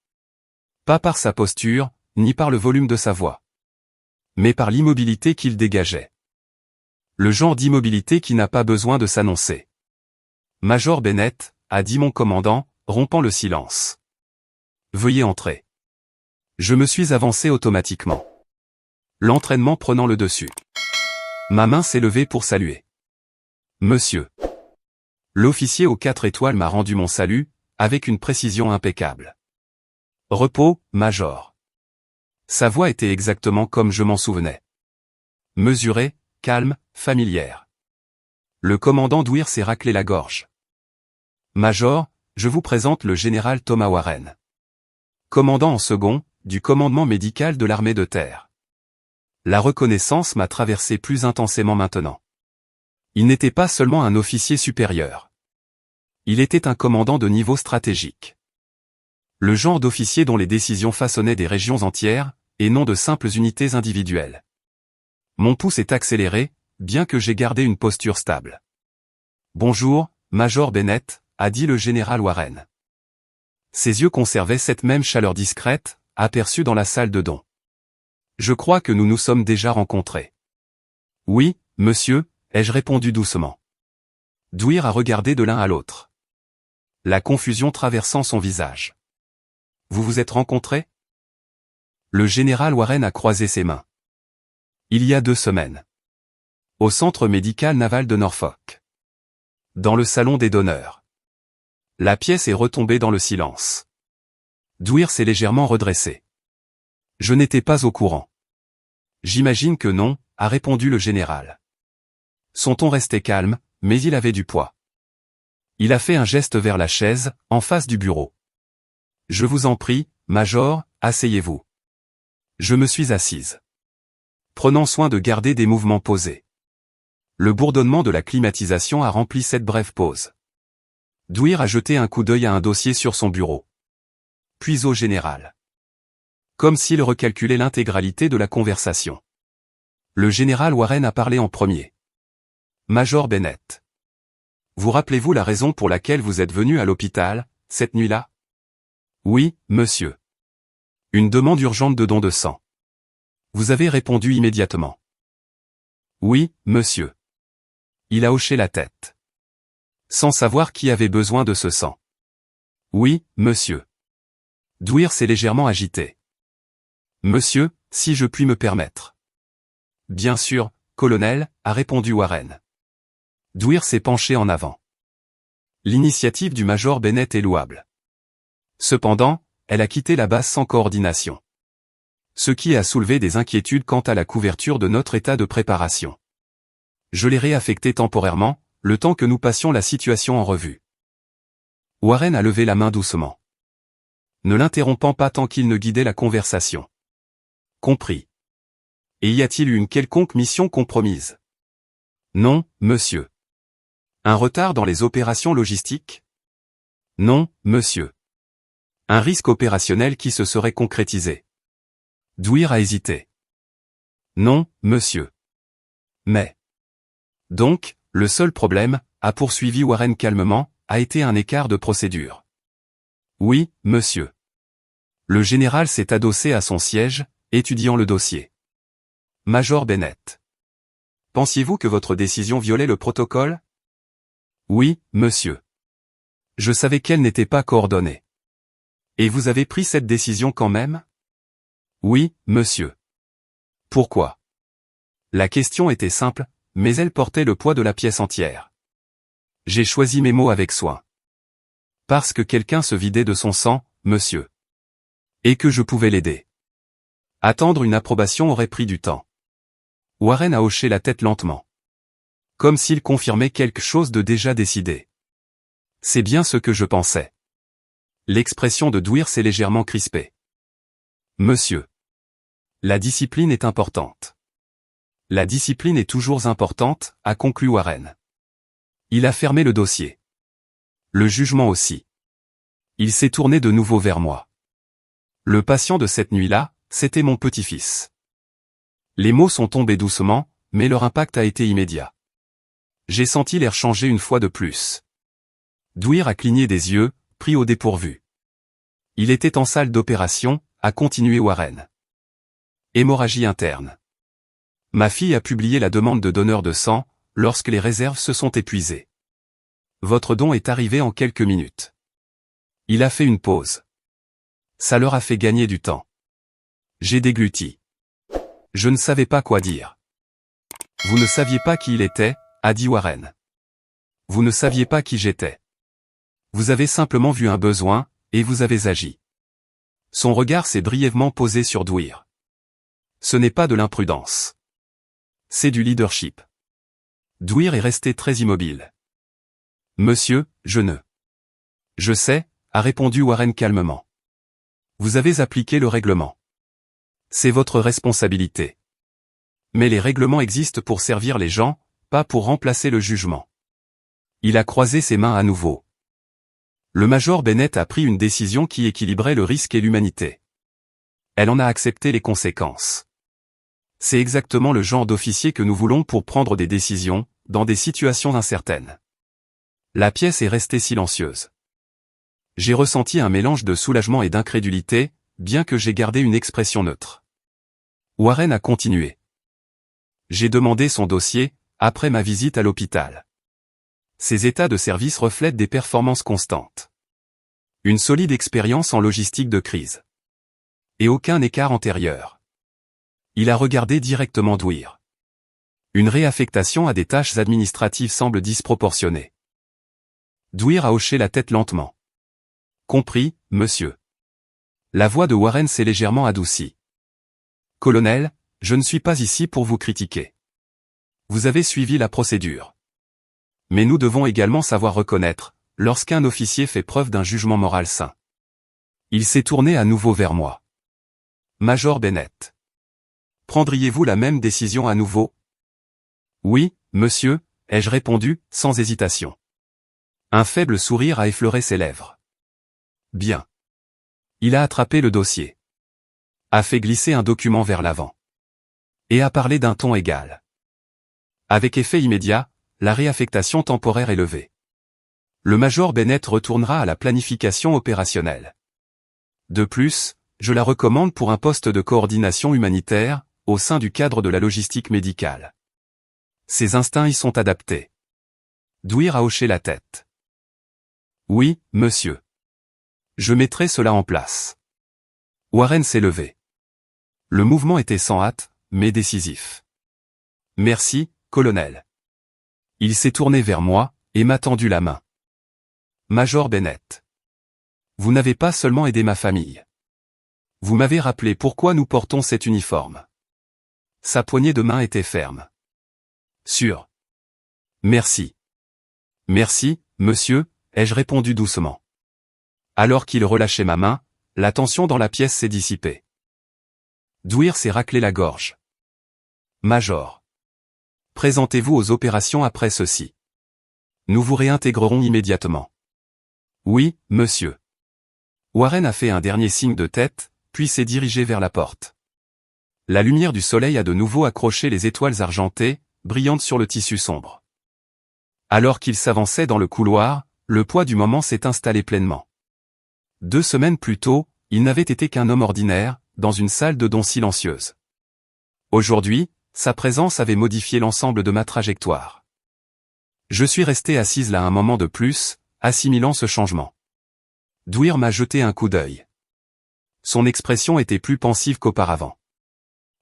Pas par sa posture, ni par le volume de sa voix. Mais par l'immobilité qu'il dégageait. Le genre d'immobilité qui n'a pas besoin de s'annoncer. Major Bennett, a dit mon commandant, rompant le silence. Veuillez entrer. Je me suis avancé automatiquement. L'entraînement prenant le dessus. Ma main s'est levée pour saluer. Monsieur. L'officier aux 4 étoiles m'a rendu mon salut, avec une précision impeccable. Repos, Major. Sa voix était exactement comme je m'en souvenais. Mesurée, calme, familière. Le commandant Dwyer s'est raclé la gorge. Major, je vous présente le général Thomas Warren. Commandant en second, du commandement médical de l'armée de terre. La reconnaissance m'a traversé plus intensément maintenant. Il n'était pas seulement un officier supérieur. Il était un commandant de niveau stratégique. Le genre d'officier dont les décisions façonnaient des régions entières, et non de simples unités individuelles. Mon pouls s'est accéléré, bien que j'ai gardé une posture stable. Bonjour, Major Bennett, a dit le général Warren. Ses yeux conservaient cette même chaleur discrète, aperçue dans la salle de don. Je crois que nous nous sommes déjà rencontrés. Oui, monsieur, ai-je répondu doucement. Dwyer a regardé de l'un à l'autre. La confusion traversant son visage. Vous vous êtes rencontrés? Le général Warren a croisé ses mains. Il y a 2 semaines. Au centre médical naval de Norfolk. Dans le salon des donneurs. La pièce est retombée dans le silence. Dwyer s'est légèrement redressé. Je n'étais pas au courant. J'imagine que non, a répondu le général. Son ton restait calme, mais il avait du poids. Il a fait un geste vers la chaise, en face du bureau. Je vous en prie, Major, asseyez-vous. Je me suis assise. Prenant soin de garder des mouvements posés. Le bourdonnement de la climatisation a rempli cette brève pause. Dwyer a jeté un coup d'œil à un dossier sur son bureau. Puis au général. Comme s'il recalculait l'intégralité de la conversation. Le général Warren a parlé en premier. Major Bennett. Vous rappelez-vous la raison pour laquelle vous êtes venu à l'hôpital, cette nuit-là? Oui, monsieur. Une demande urgente de don de sang. Vous avez répondu immédiatement. Oui, monsieur. Il a hoché la tête. Sans savoir qui avait besoin de ce sang. Oui, monsieur. Dwyer s'est légèrement agité. Monsieur, si je puis me permettre. Bien sûr, colonel, a répondu Warren. Dwyer s'est penché en avant. L'initiative du major Bennett est louable. Cependant, elle a quitté la base sans coordination. Ce qui a soulevé des inquiétudes quant à la couverture de notre état de préparation. Je l'ai réaffecté temporairement, le temps que nous passions la situation en revue. Warren a levé la main doucement. Ne l'interrompant pas tant qu'il ne guidait la conversation. Compris. Et y a-t-il eu une quelconque mission compromise? Non, monsieur. Un retard dans les opérations logistiques? Non, monsieur. Un risque opérationnel qui se serait concrétisé? Dwyer a hésité. Non, monsieur. Mais. Donc, le seul problème, a poursuivi Warren calmement, a été un écart de procédure. Oui, monsieur. Le général s'est adossé à son siège, étudiant le dossier. Major Bennett. Pensiez-vous que votre décision violait le protocole? Oui, monsieur. Je savais qu'elle n'était pas coordonnée. Et vous avez pris cette décision quand même? Oui, monsieur. Pourquoi? La question était simple, mais elle portait le poids de la pièce entière. J'ai choisi mes mots avec soin. Parce que quelqu'un se vidait de son sang, monsieur. Et que je pouvais l'aider. Attendre une approbation aurait pris du temps. Warren a hoché la tête lentement. Comme s'il confirmait quelque chose de déjà décidé. C'est bien ce que je pensais. L'expression de Dwyer s'est légèrement crispée. Monsieur. La discipline est importante. La discipline est toujours importante, a conclu Warren. Il a fermé le dossier. Le jugement aussi. Il s'est tourné de nouveau vers moi. Le patient de cette nuit-là, c'était mon petit-fils. Les mots sont tombés doucement, mais leur impact a été immédiat. J'ai senti l'air changer une fois de plus. Dwyer a cligné des yeux, pris au dépourvu. Il était en salle d'opération, a continué Warren. Hémorragie interne. Ma fille a publié la demande de donneur de sang, lorsque les réserves se sont épuisées. Votre don est arrivé en quelques minutes. Il a fait une pause. Ça leur a fait gagner du temps. J'ai dégluti. Je ne savais pas quoi dire. Vous ne saviez pas qui il était, a dit Warren. Vous ne saviez pas qui j'étais. Vous avez simplement vu un besoin, et vous avez agi. Son regard s'est brièvement posé sur Dwyer. Ce n'est pas de l'imprudence. C'est du leadership. Dwyer est resté très immobile. Monsieur, je ne. Je sais, a répondu Warren calmement. Vous avez appliqué le règlement. C'est votre responsabilité. Mais les règlements existent pour servir les gens, pas pour remplacer le jugement. Il a croisé ses mains à nouveau. Le major Bennett a pris une décision qui équilibrait le risque et l'humanité. Elle en a accepté les conséquences. C'est exactement le genre d'officier que nous voulons pour prendre des décisions, dans des situations incertaines. La pièce est restée silencieuse. J'ai ressenti un mélange de soulagement et d'incrédulité, bien que j'ai gardé une expression neutre. Warren a continué. J'ai demandé son dossier, après ma visite à l'hôpital. Ses états de service reflètent des performances constantes. Une solide expérience en logistique de crise. Et aucun écart antérieur. Il a regardé directement Dwyer. Une réaffectation à des tâches administratives semble disproportionnée. Dwyer a hoché la tête lentement. Compris, monsieur. La voix de Warren s'est légèrement adoucie. Colonel, je ne suis pas ici pour vous critiquer. Vous avez suivi la procédure. Mais nous devons également savoir reconnaître, lorsqu'un officier fait preuve d'un jugement moral sain. Il s'est tourné à nouveau vers moi. Major Bennett. Prendriez-vous la même décision à nouveau? Oui, monsieur, ai-je répondu, sans hésitation. Un faible sourire a effleuré ses lèvres. Bien. Il a attrapé le dossier. A fait glisser un document vers l'avant. Et a parlé d'un ton égal. Avec effet immédiat, la réaffectation temporaire est levée. Le major Bennett retournera à la planification opérationnelle. De plus, je la recommande pour un poste de coordination humanitaire, au sein du cadre de la logistique médicale. Ses instincts y sont adaptés. Dwyer a hoché la tête. Oui, monsieur. Je mettrai cela en place. Warren s'est levé. Le mouvement était sans hâte, mais décisif. Merci, colonel. Il s'est tourné vers moi, et m'a tendu la main. Major Bennett. Vous n'avez pas seulement aidé ma famille. Vous m'avez rappelé pourquoi nous portons cet uniforme. Sa poignée de main était ferme. Sûr. Merci. Merci, monsieur, ai-je répondu doucement. Alors qu'il relâchait ma main, la tension dans la pièce s'est dissipée. Dwyer s'est raclé la gorge. Major. Présentez-vous aux opérations après ceci. Nous vous réintégrerons immédiatement. Oui, monsieur. Warren a fait un dernier signe de tête, puis s'est dirigé vers la porte. La lumière du soleil a de nouveau accroché les étoiles argentées, brillantes sur le tissu sombre. Alors qu'il s'avançait dans le couloir, le poids du moment s'est installé pleinement. 2 semaines plus tôt, il n'avait été qu'un homme ordinaire, dans une salle de dons silencieuse. Aujourd'hui, sa présence avait modifié l'ensemble de ma trajectoire. Je suis resté assise là un moment de plus, assimilant ce changement. Dwyer m'a jeté un coup d'œil. Son expression était plus pensive qu'auparavant.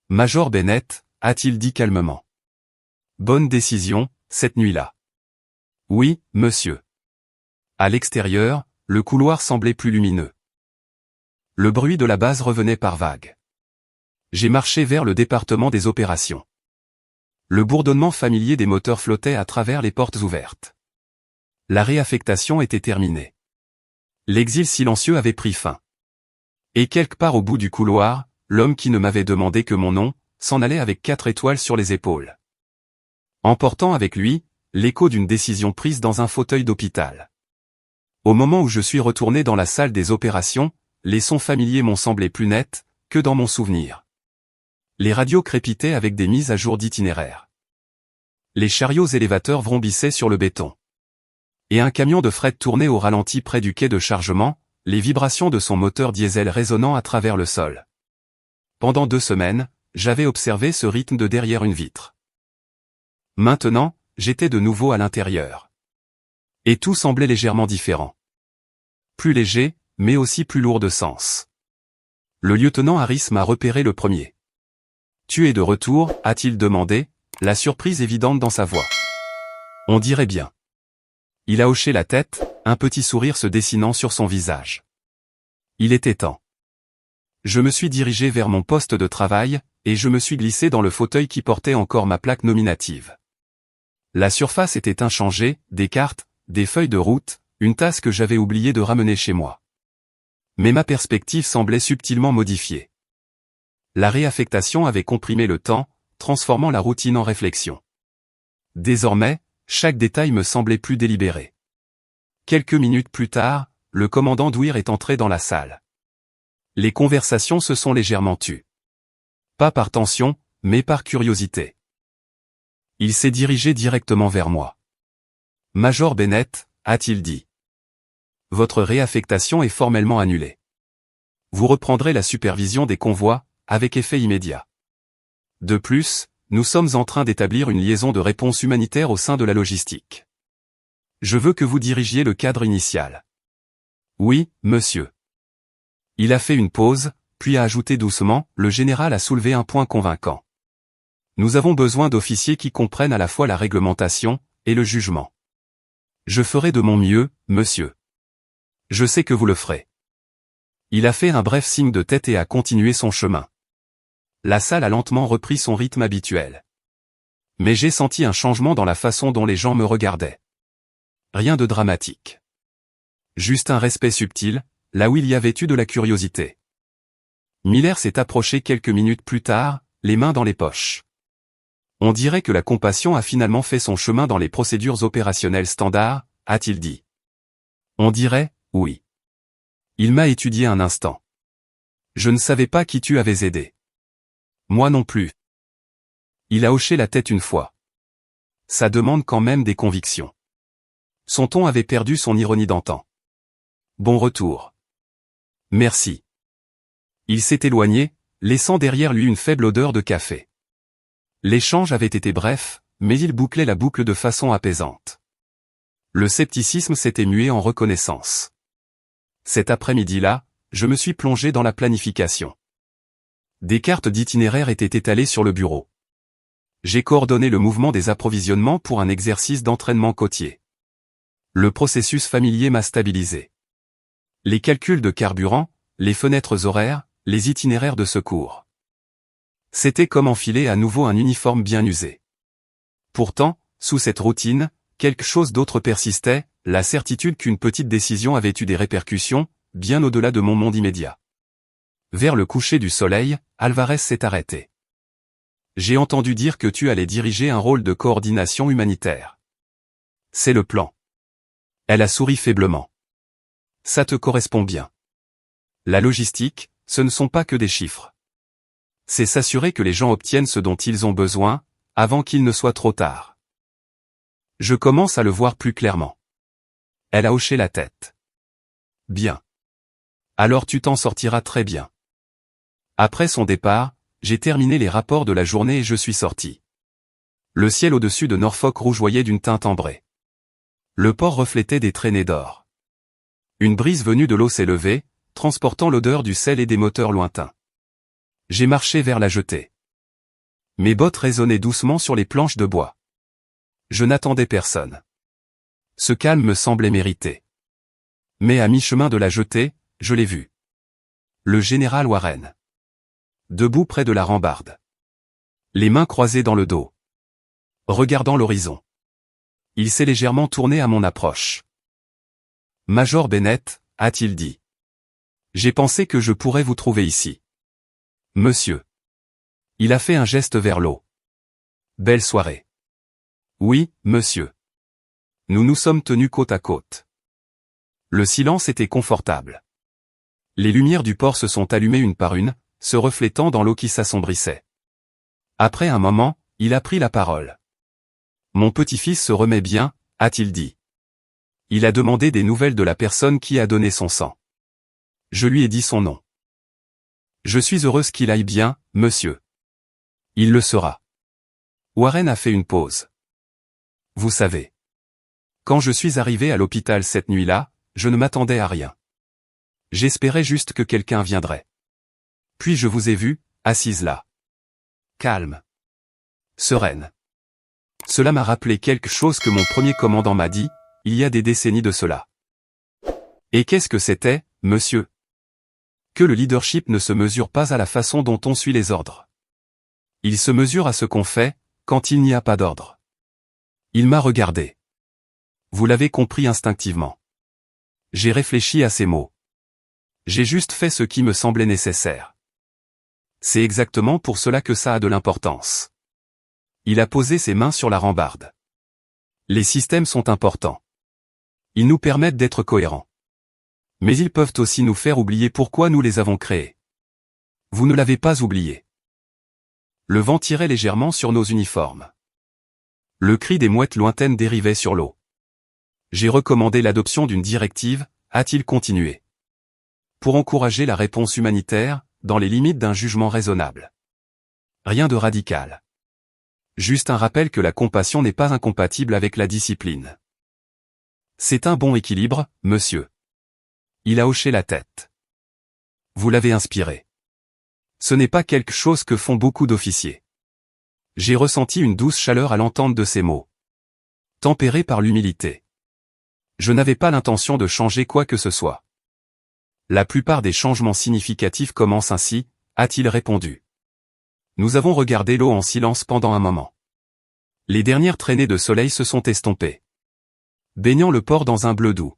Major Bennett, a-t-il dit calmement. Bonne décision, cette nuit-là. Oui, monsieur. À l'extérieur, le couloir semblait plus lumineux. Le bruit de la base revenait par vagues. J'ai marché vers le département des opérations. Le bourdonnement familier des moteurs flottait à travers les portes ouvertes. La réaffectation était terminée. L'exil silencieux avait pris fin. Et quelque part au bout du couloir, l'homme qui ne m'avait demandé que mon nom, s'en allait avec 4 étoiles sur les épaules. Emportant avec lui, l'écho d'une décision prise dans un fauteuil d'hôpital. Au moment où je suis retourné dans la salle des opérations, les sons familiers m'ont semblé plus nets, que dans mon souvenir. Les radios crépitaient avec des mises à jour d'itinéraire. Les chariots élévateurs vrombissaient sur le béton. Et un camion de fret tournait au ralenti près du quai de chargement, les vibrations de son moteur diesel résonnant à travers le sol. Pendant 2 semaines, j'avais observé ce rythme de derrière une vitre. Maintenant, j'étais de nouveau à l'intérieur. Et tout semblait légèrement différent. Plus léger, mais aussi plus lourd de sens. Le lieutenant Harris m'a repéré le premier. « Tu es de retour ?» a-t-il demandé, la surprise évidente dans sa voix. On dirait bien. Il a hoché la tête, un petit sourire se dessinant sur son visage. Il était temps. Je me suis dirigé vers mon poste de travail, et je me suis glissé dans le fauteuil qui portait encore ma plaque nominative. La surface était inchangée, des cartes, des feuilles de route, une tasse que j'avais oublié de ramener chez moi. Mais ma perspective semblait subtilement modifiée. La réaffectation avait comprimé le temps, transformant la routine en réflexion. Désormais, chaque détail me semblait plus délibéré. Quelques minutes plus tard, le commandant Dwyer est entré dans la salle. Les conversations se sont légèrement tues. Pas par tension, mais par curiosité. Il s'est dirigé directement vers moi. « Major Bennett », a-t-il dit. « Votre réaffectation est formellement annulée. Vous reprendrez la supervision des convois, avec effet immédiat. De plus, nous sommes en train d'établir une liaison de réponse humanitaire au sein de la logistique. Je veux que vous dirigiez le cadre initial. » « Oui, monsieur. » Il a fait une pause, puis a ajouté doucement, le général a soulevé un point convaincant. Nous avons besoin d'officiers qui comprennent à la fois la réglementation et le jugement. Je ferai de mon mieux, monsieur. Je sais que vous le ferez. Il a fait un bref signe de tête et a continué son chemin. La salle a lentement repris son rythme habituel. Mais j'ai senti un changement dans la façon dont les gens me regardaient. Rien de dramatique. Juste un respect subtil, là où il y avait eu de la curiosité. Miller s'est approché quelques minutes plus tard, les mains dans les poches. On dirait que la compassion a finalement fait son chemin dans les procédures opérationnelles standards, a-t-il dit. On dirait, oui. Il m'a étudié un instant. Je ne savais pas qui tu avais aidé. Moi non plus. Il a hoché la tête une fois. Ça demande quand même des convictions. Son ton avait perdu son ironie d'antan. Bon retour. Merci. Il s'est éloigné, laissant derrière lui une faible odeur de café. L'échange avait été bref, mais il bouclait la boucle de façon apaisante. Le scepticisme s'était mué en reconnaissance. Cet après-midi-là, je me suis plongé dans la planification. Des cartes d'itinéraire étaient étalées sur le bureau. J'ai coordonné le mouvement des approvisionnements pour un exercice d'entraînement côtier. Le processus familier m'a stabilisé. Les calculs de carburant, les fenêtres horaires, les itinéraires de secours. C'était comme enfiler à nouveau un uniforme bien usé. Pourtant, sous cette routine, quelque chose d'autre persistait, la certitude qu'une petite décision avait eu des répercussions, bien au-delà de mon monde immédiat. Vers le coucher du soleil, Alvarez s'est arrêté. J'ai entendu dire que tu allais diriger un rôle de coordination humanitaire. C'est le plan. Elle a souri faiblement. Ça te correspond bien. La logistique, ce ne sont pas que des chiffres. C'est s'assurer que les gens obtiennent ce dont ils ont besoin, avant qu'il ne soit trop tard. Je commence à le voir plus clairement. Elle a hoché la tête. Bien. Alors tu t'en sortiras très bien. Après son départ, j'ai terminé les rapports de la journée et je suis sorti. Le ciel au-dessus de Norfolk rougeoyait d'une teinte ambrée. Le port reflétait des traînées d'or. Une brise venue de l'eau s'est levée, transportant l'odeur du sel et des moteurs lointains. J'ai marché vers la jetée. Mes bottes résonnaient doucement sur les planches de bois. Je n'attendais personne. Ce calme me semblait mérité. Mais à mi-chemin de la jetée, je l'ai vu. Le général Warren. Debout près de la rambarde. Les mains croisées dans le dos. Regardant l'horizon. Il s'est légèrement tourné à mon approche. « Major Bennett », a-t-il dit. « J'ai pensé que je pourrais vous trouver ici. »« Monsieur. » Il a fait un geste vers l'eau. « Belle soirée. »« Oui, monsieur. » Nous nous sommes tenus côte à côte. Le silence était confortable. Les lumières du port se sont allumées une par une, se reflétant dans l'eau qui s'assombrissait. Après un moment, il a pris la parole. « Mon petit-fils se remet bien », a-t-il dit. Il a demandé des nouvelles de la personne qui a donné son sang. Je lui ai dit son nom. « Je suis heureuse qu'il aille bien, monsieur. Il le sera. Warren a fait une pause. Vous savez. Quand je suis arrivé à l'hôpital cette nuit-là, je ne m'attendais à rien. J'espérais juste que quelqu'un viendrait. Puis je vous ai vu, assise là. Calme. Sereine. Cela m'a rappelé quelque chose que mon premier commandant m'a dit, il y a des décennies de cela. Et qu'est-ce que c'était, monsieur? Que le leadership ne se mesure pas à la façon dont on suit les ordres. Il se mesure à ce qu'on fait, quand il n'y a pas d'ordre. Il m'a regardé. Vous l'avez compris instinctivement. J'ai réfléchi à ces mots. J'ai juste fait ce qui me semblait nécessaire. C'est exactement pour cela que ça a de l'importance. Il a posé ses mains sur la rambarde. Les systèmes sont importants. Ils nous permettent d'être cohérents. Mais ils peuvent aussi nous faire oublier pourquoi nous les avons créés. Vous ne l'avez pas oublié. Le vent tirait légèrement sur nos uniformes. Le cri des mouettes lointaines dérivait sur l'eau. J'ai recommandé l'adoption d'une directive, a-t-il continué. Pour encourager la réponse humanitaire, dans les limites d'un jugement raisonnable. Rien de radical. Juste un rappel que la compassion n'est pas incompatible avec la discipline. C'est un bon équilibre, monsieur. Il a hoché la tête. Vous l'avez inspiré. Ce n'est pas quelque chose que font beaucoup d'officiers. J'ai ressenti une douce chaleur à l'entente de ces mots. Tempéré par l'humilité. Je n'avais pas l'intention de changer quoi que ce soit. La plupart des changements significatifs commencent ainsi, a-t-il répondu. Nous avons regardé l'eau en silence pendant un moment. Les dernières traînées de soleil se sont estompées, baignant le port dans un bleu doux.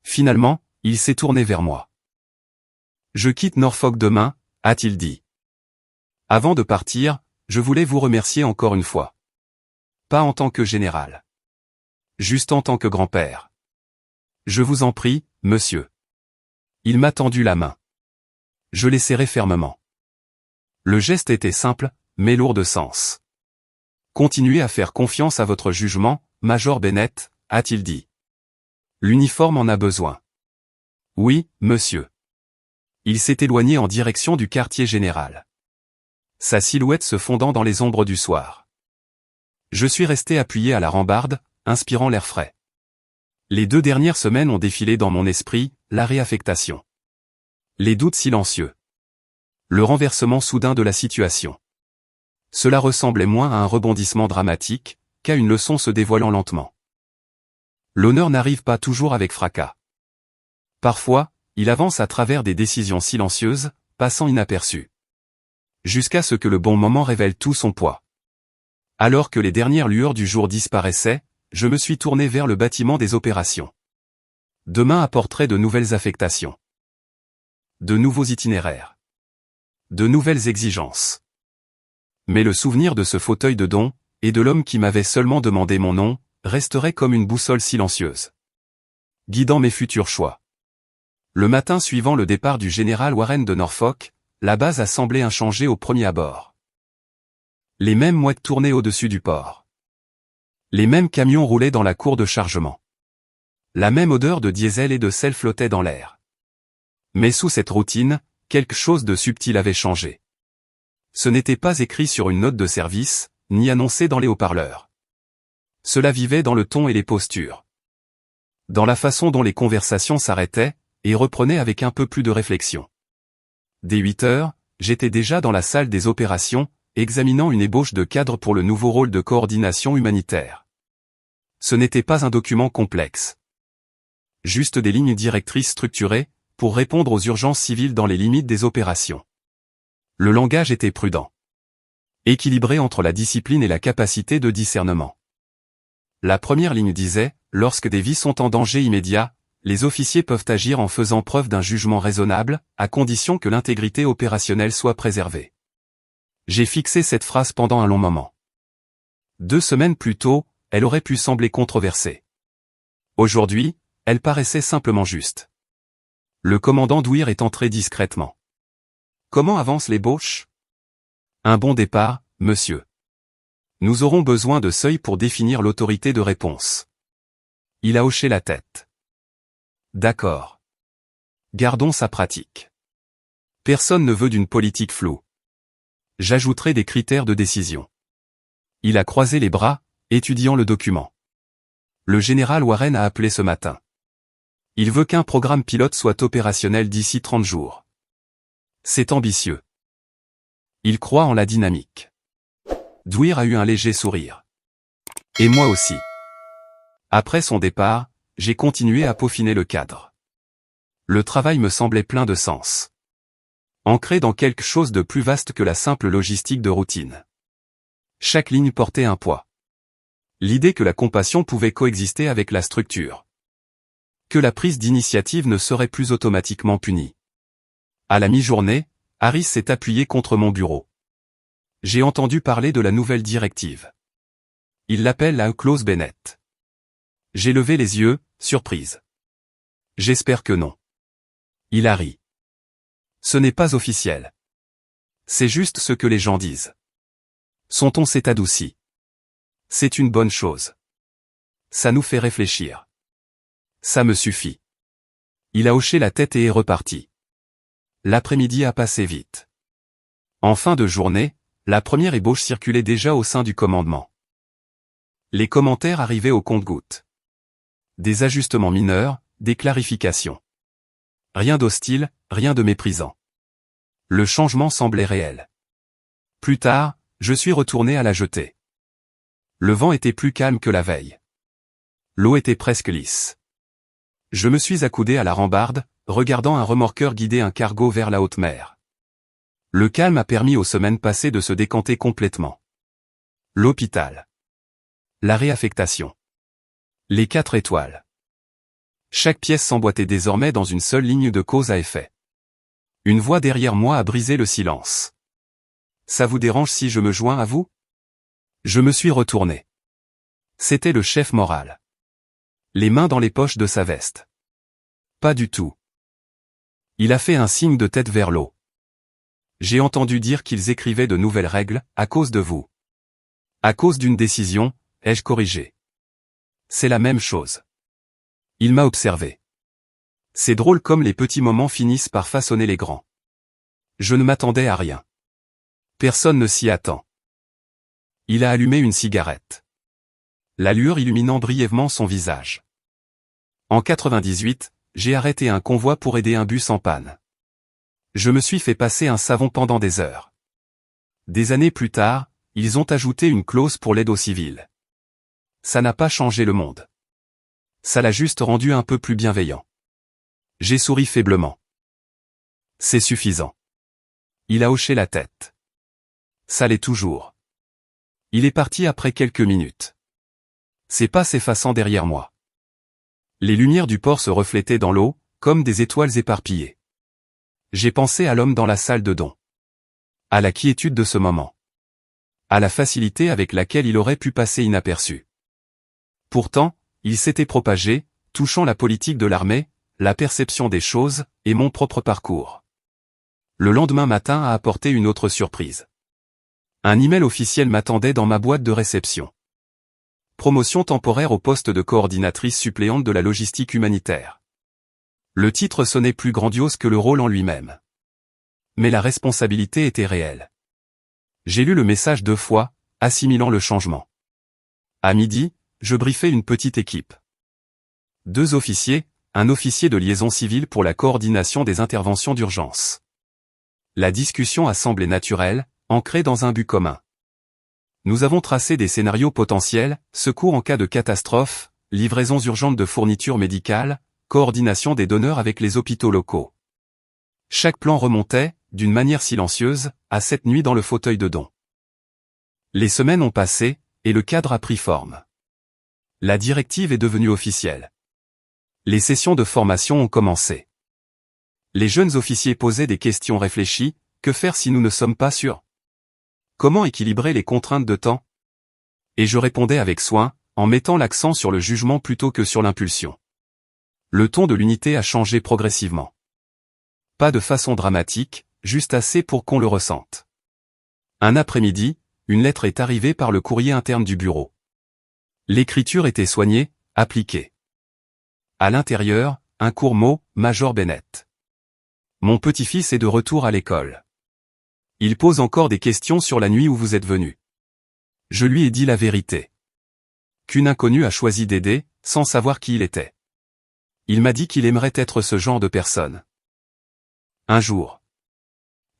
Finalement, il s'est tourné vers moi. Je quitte Norfolk demain, a-t-il dit. Avant de partir, je voulais vous remercier encore une fois. Pas en tant que général. Juste en tant que grand-père. Je vous en prie, monsieur. Il m'a tendu la main. Je l'ai serré fermement. Le geste était simple, mais lourd de sens. Continuez à faire confiance à votre jugement, Major Bennett, a-t-il dit. L'uniforme en a besoin. Oui, monsieur. Il s'est éloigné en direction du quartier général. Sa silhouette se fondant dans les ombres du soir. Je suis resté appuyé à la rambarde, inspirant l'air frais. Les 2 dernières semaines ont défilé dans mon esprit, la réaffectation. Les doutes silencieux. Le renversement soudain de la situation. Cela ressemblait moins à un rebondissement dramatique, qu'à une leçon se dévoilant lentement. L'honneur n'arrive pas toujours avec fracas. Parfois, il avance à travers des décisions silencieuses, passant inaperçues. Jusqu'à ce que le bon moment révèle tout son poids. Alors que les dernières lueurs du jour disparaissaient, je me suis tourné vers le bâtiment des opérations. Demain apporterait de nouvelles affectations. De nouveaux itinéraires. De nouvelles exigences. Mais le souvenir de ce fauteuil de don, et de l'homme qui m'avait seulement demandé mon nom, resterait comme une boussole silencieuse. Guidant mes futurs choix. Le matin suivant le départ du général Warren de Norfolk, la base a semblé inchangée au premier abord. Les mêmes mouettes tournaient au-dessus du port. Les mêmes camions roulaient dans la cour de chargement. La même odeur de diesel et de sel flottait dans l'air. Mais sous cette routine, quelque chose de subtil avait changé. Ce n'était pas écrit sur une note de service, ni annoncé dans les haut-parleurs. Cela vivait dans le ton et les postures. Dans la façon dont les conversations s'arrêtaient, et reprenaient avec un peu plus de réflexion. Dès 8 heures, j'étais déjà dans la salle des opérations, examinant une ébauche de cadre pour le nouveau rôle de coordination humanitaire. Ce n'était pas un document complexe. Juste des lignes directrices structurées, pour répondre aux urgences civiles dans les limites des opérations. Le langage était prudent. Équilibré entre la discipline et la capacité de discernement. La première ligne disait, lorsque des vies sont en danger immédiat, les officiers peuvent agir en faisant preuve d'un jugement raisonnable, à condition que l'intégrité opérationnelle soit préservée. J'ai fixé cette phrase pendant un long moment. 2 semaines plus tôt, elle aurait pu sembler controversée. Aujourd'hui, elle paraissait simplement juste. Le commandant Dwyer est entré discrètement. Comment avance l'ébauche? Un bon départ, monsieur. Nous aurons besoin de seuils pour définir l'autorité de réponse. Il a hoché la tête. D'accord. Gardons sa pratique. Personne ne veut d'une politique floue. J'ajouterai des critères de décision. Il a croisé les bras, étudiant le document. Le général Warren a appelé ce matin. Il veut qu'un programme pilote soit opérationnel d'ici 30 jours. C'est ambitieux. Il croit en la dynamique. Dwyer a eu un léger sourire. Et moi aussi. Après son départ, j'ai continué à peaufiner le cadre. Le travail me semblait plein de sens. Ancré dans quelque chose de plus vaste que la simple logistique de routine. Chaque ligne portait un poids. L'idée que la compassion pouvait coexister avec la structure. Que la prise d'initiative ne serait plus automatiquement punie. À la mi-journée, Harris s'est appuyé contre mon bureau. J'ai entendu parler de la nouvelle directive. Il l'appelle la clause Bennett. J'ai levé les yeux, surprise. J'espère que non. Il a ri. Ce n'est pas officiel. C'est juste ce que les gens disent. Son ton s'est adouci. C'est une bonne chose. Ça nous fait réfléchir. Ça me suffit. Il a hoché la tête et est reparti. L'après-midi a passé vite. En fin de journée, la première ébauche circulait déjà au sein du commandement. Les commentaires arrivaient au compte-gouttes. Des ajustements mineurs, des clarifications. Rien d'hostile, rien de méprisant. Le changement semblait réel. Plus tard, je suis retourné à la jetée. Le vent était plus calme que la veille. L'eau était presque lisse. Je me suis accoudé à la rambarde, regardant un remorqueur guider un cargo vers la haute mer. Le calme a permis aux semaines passées de se décanter complètement. L'hôpital. La réaffectation. Les 4 étoiles. Chaque pièce s'emboîtait désormais dans une seule ligne de cause à effet. Une voix derrière moi a brisé le silence. Ça vous dérange si je me joins à vous? Je me suis retourné. C'était le chef moral. Les mains dans les poches de sa veste. Pas du tout. Il a fait un signe de tête vers l'eau. J'ai entendu dire qu'ils écrivaient de nouvelles règles, à cause de vous. À cause d'une décision, ai-je corrigé. C'est la même chose. Il m'a observé. C'est drôle comme les petits moments finissent par façonner les grands. Je ne m'attendais à rien. Personne ne s'y attend. Il a allumé une cigarette. La lueur illuminant brièvement son visage. En 98, j'ai arrêté un convoi pour aider un bus en panne. Je me suis fait passer un savon pendant des heures. Des années plus tard, ils ont ajouté une clause pour l'aide aux civils. Ça n'a pas changé le monde. Ça l'a juste rendu un peu plus bienveillant. J'ai souri faiblement. C'est suffisant. Il a hoché la tête. Ça l'est toujours. Il est parti après quelques minutes. Ses pas s'effaçant derrière moi. Les lumières du port se reflétaient dans l'eau, comme des étoiles éparpillées. J'ai pensé à l'homme dans la salle de don. À la quiétude de ce moment. À la facilité avec laquelle il aurait pu passer inaperçu. Pourtant, il s'était propagé, touchant la politique de l'armée, la perception des choses, et mon propre parcours. Le lendemain matin a apporté une autre surprise. Un email officiel m'attendait dans ma boîte de réception. Promotion temporaire au poste de coordinatrice suppléante de la logistique humanitaire. Le titre sonnait plus grandiose que le rôle en lui-même. Mais la responsabilité était réelle. J'ai lu le message 2 fois, assimilant le changement. À midi, je briefais une petite équipe. 2 officiers, un officier de liaison civile pour la coordination des interventions d'urgence. La discussion a semblé naturelle, ancrée dans un but commun. Nous avons tracé des scénarios potentiels, secours en cas de catastrophe, livraisons urgentes de fournitures médicales, coordination des donneurs avec les hôpitaux locaux. Chaque plan remontait, d'une manière silencieuse, à cette nuit dans le fauteuil de don. Les semaines ont passé, et le cadre a pris forme. La directive est devenue officielle. Les sessions de formation ont commencé. Les jeunes officiers posaient des questions réfléchies, que faire si nous ne sommes pas sûrs? Comment équilibrer les contraintes de temps? Et je répondais avec soin, en mettant l'accent sur le jugement plutôt que sur l'impulsion. Le ton de l'unité a changé progressivement. Pas de façon dramatique, juste assez pour qu'on le ressente. Un après-midi, une lettre est arrivée par le courrier interne du bureau. L'écriture était soignée, appliquée. À l'intérieur, un court mot, Major Bennett. Mon petit-fils est de retour à l'école. Il pose encore des questions sur la nuit où vous êtes venu. Je lui ai dit la vérité. Qu'une inconnue a choisi d'aider, sans savoir qui il était. Il m'a dit qu'il aimerait être ce genre de personne. Un jour.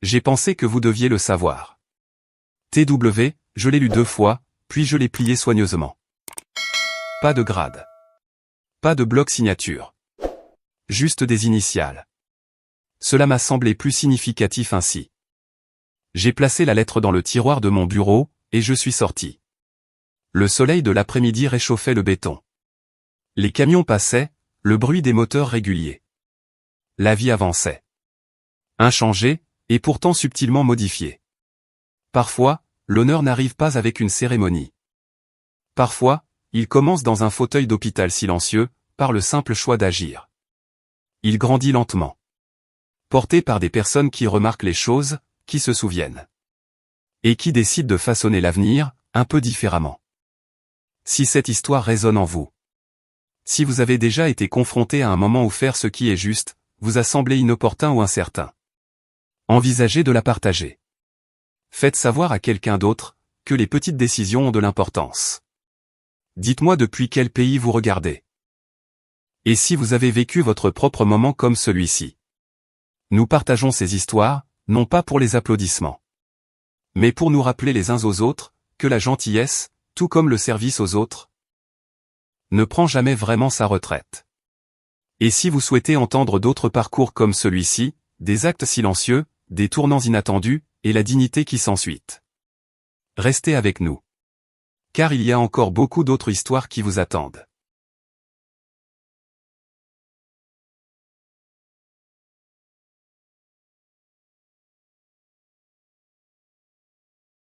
J'ai pensé que vous deviez le savoir. TW, je l'ai lu 2 fois, puis je l'ai plié soigneusement. Pas de grade. Pas de bloc signature. Juste des initiales. Cela m'a semblé plus significatif ainsi. J'ai placé la lettre dans le tiroir de mon bureau, et je suis sorti. Le soleil de l'après-midi réchauffait le béton. Les camions passaient, le bruit des moteurs réguliers. La vie avançait. Inchangée, et pourtant subtilement modifiée. Parfois, l'honneur n'arrive pas avec une cérémonie. Parfois, il commence dans un fauteuil d'hôpital silencieux, par le simple choix d'agir. Il grandit lentement. Porté par des personnes qui remarquent les choses, qui se souviennent. Et qui décident de façonner l'avenir, un peu différemment. Si cette histoire résonne en vous. Si vous avez déjà été confronté à un moment où faire ce qui est juste, vous a semblé inopportun ou incertain. Envisagez de la partager. Faites savoir à quelqu'un d'autre, que les petites décisions ont de l'importance. Dites-moi depuis quel pays vous regardez. Et si vous avez vécu votre propre moment comme celui-ci. Nous partageons ces histoires, non pas pour les applaudissements. Mais pour nous rappeler les uns aux autres, que la gentillesse, tout comme le service aux autres, ne prend jamais vraiment sa retraite. Et si vous souhaitez entendre d'autres parcours comme celui-ci, des actes silencieux, des tournants inattendus, et la dignité qui s'ensuit. Restez avec nous. Car il y a encore beaucoup d'autres histoires qui vous attendent.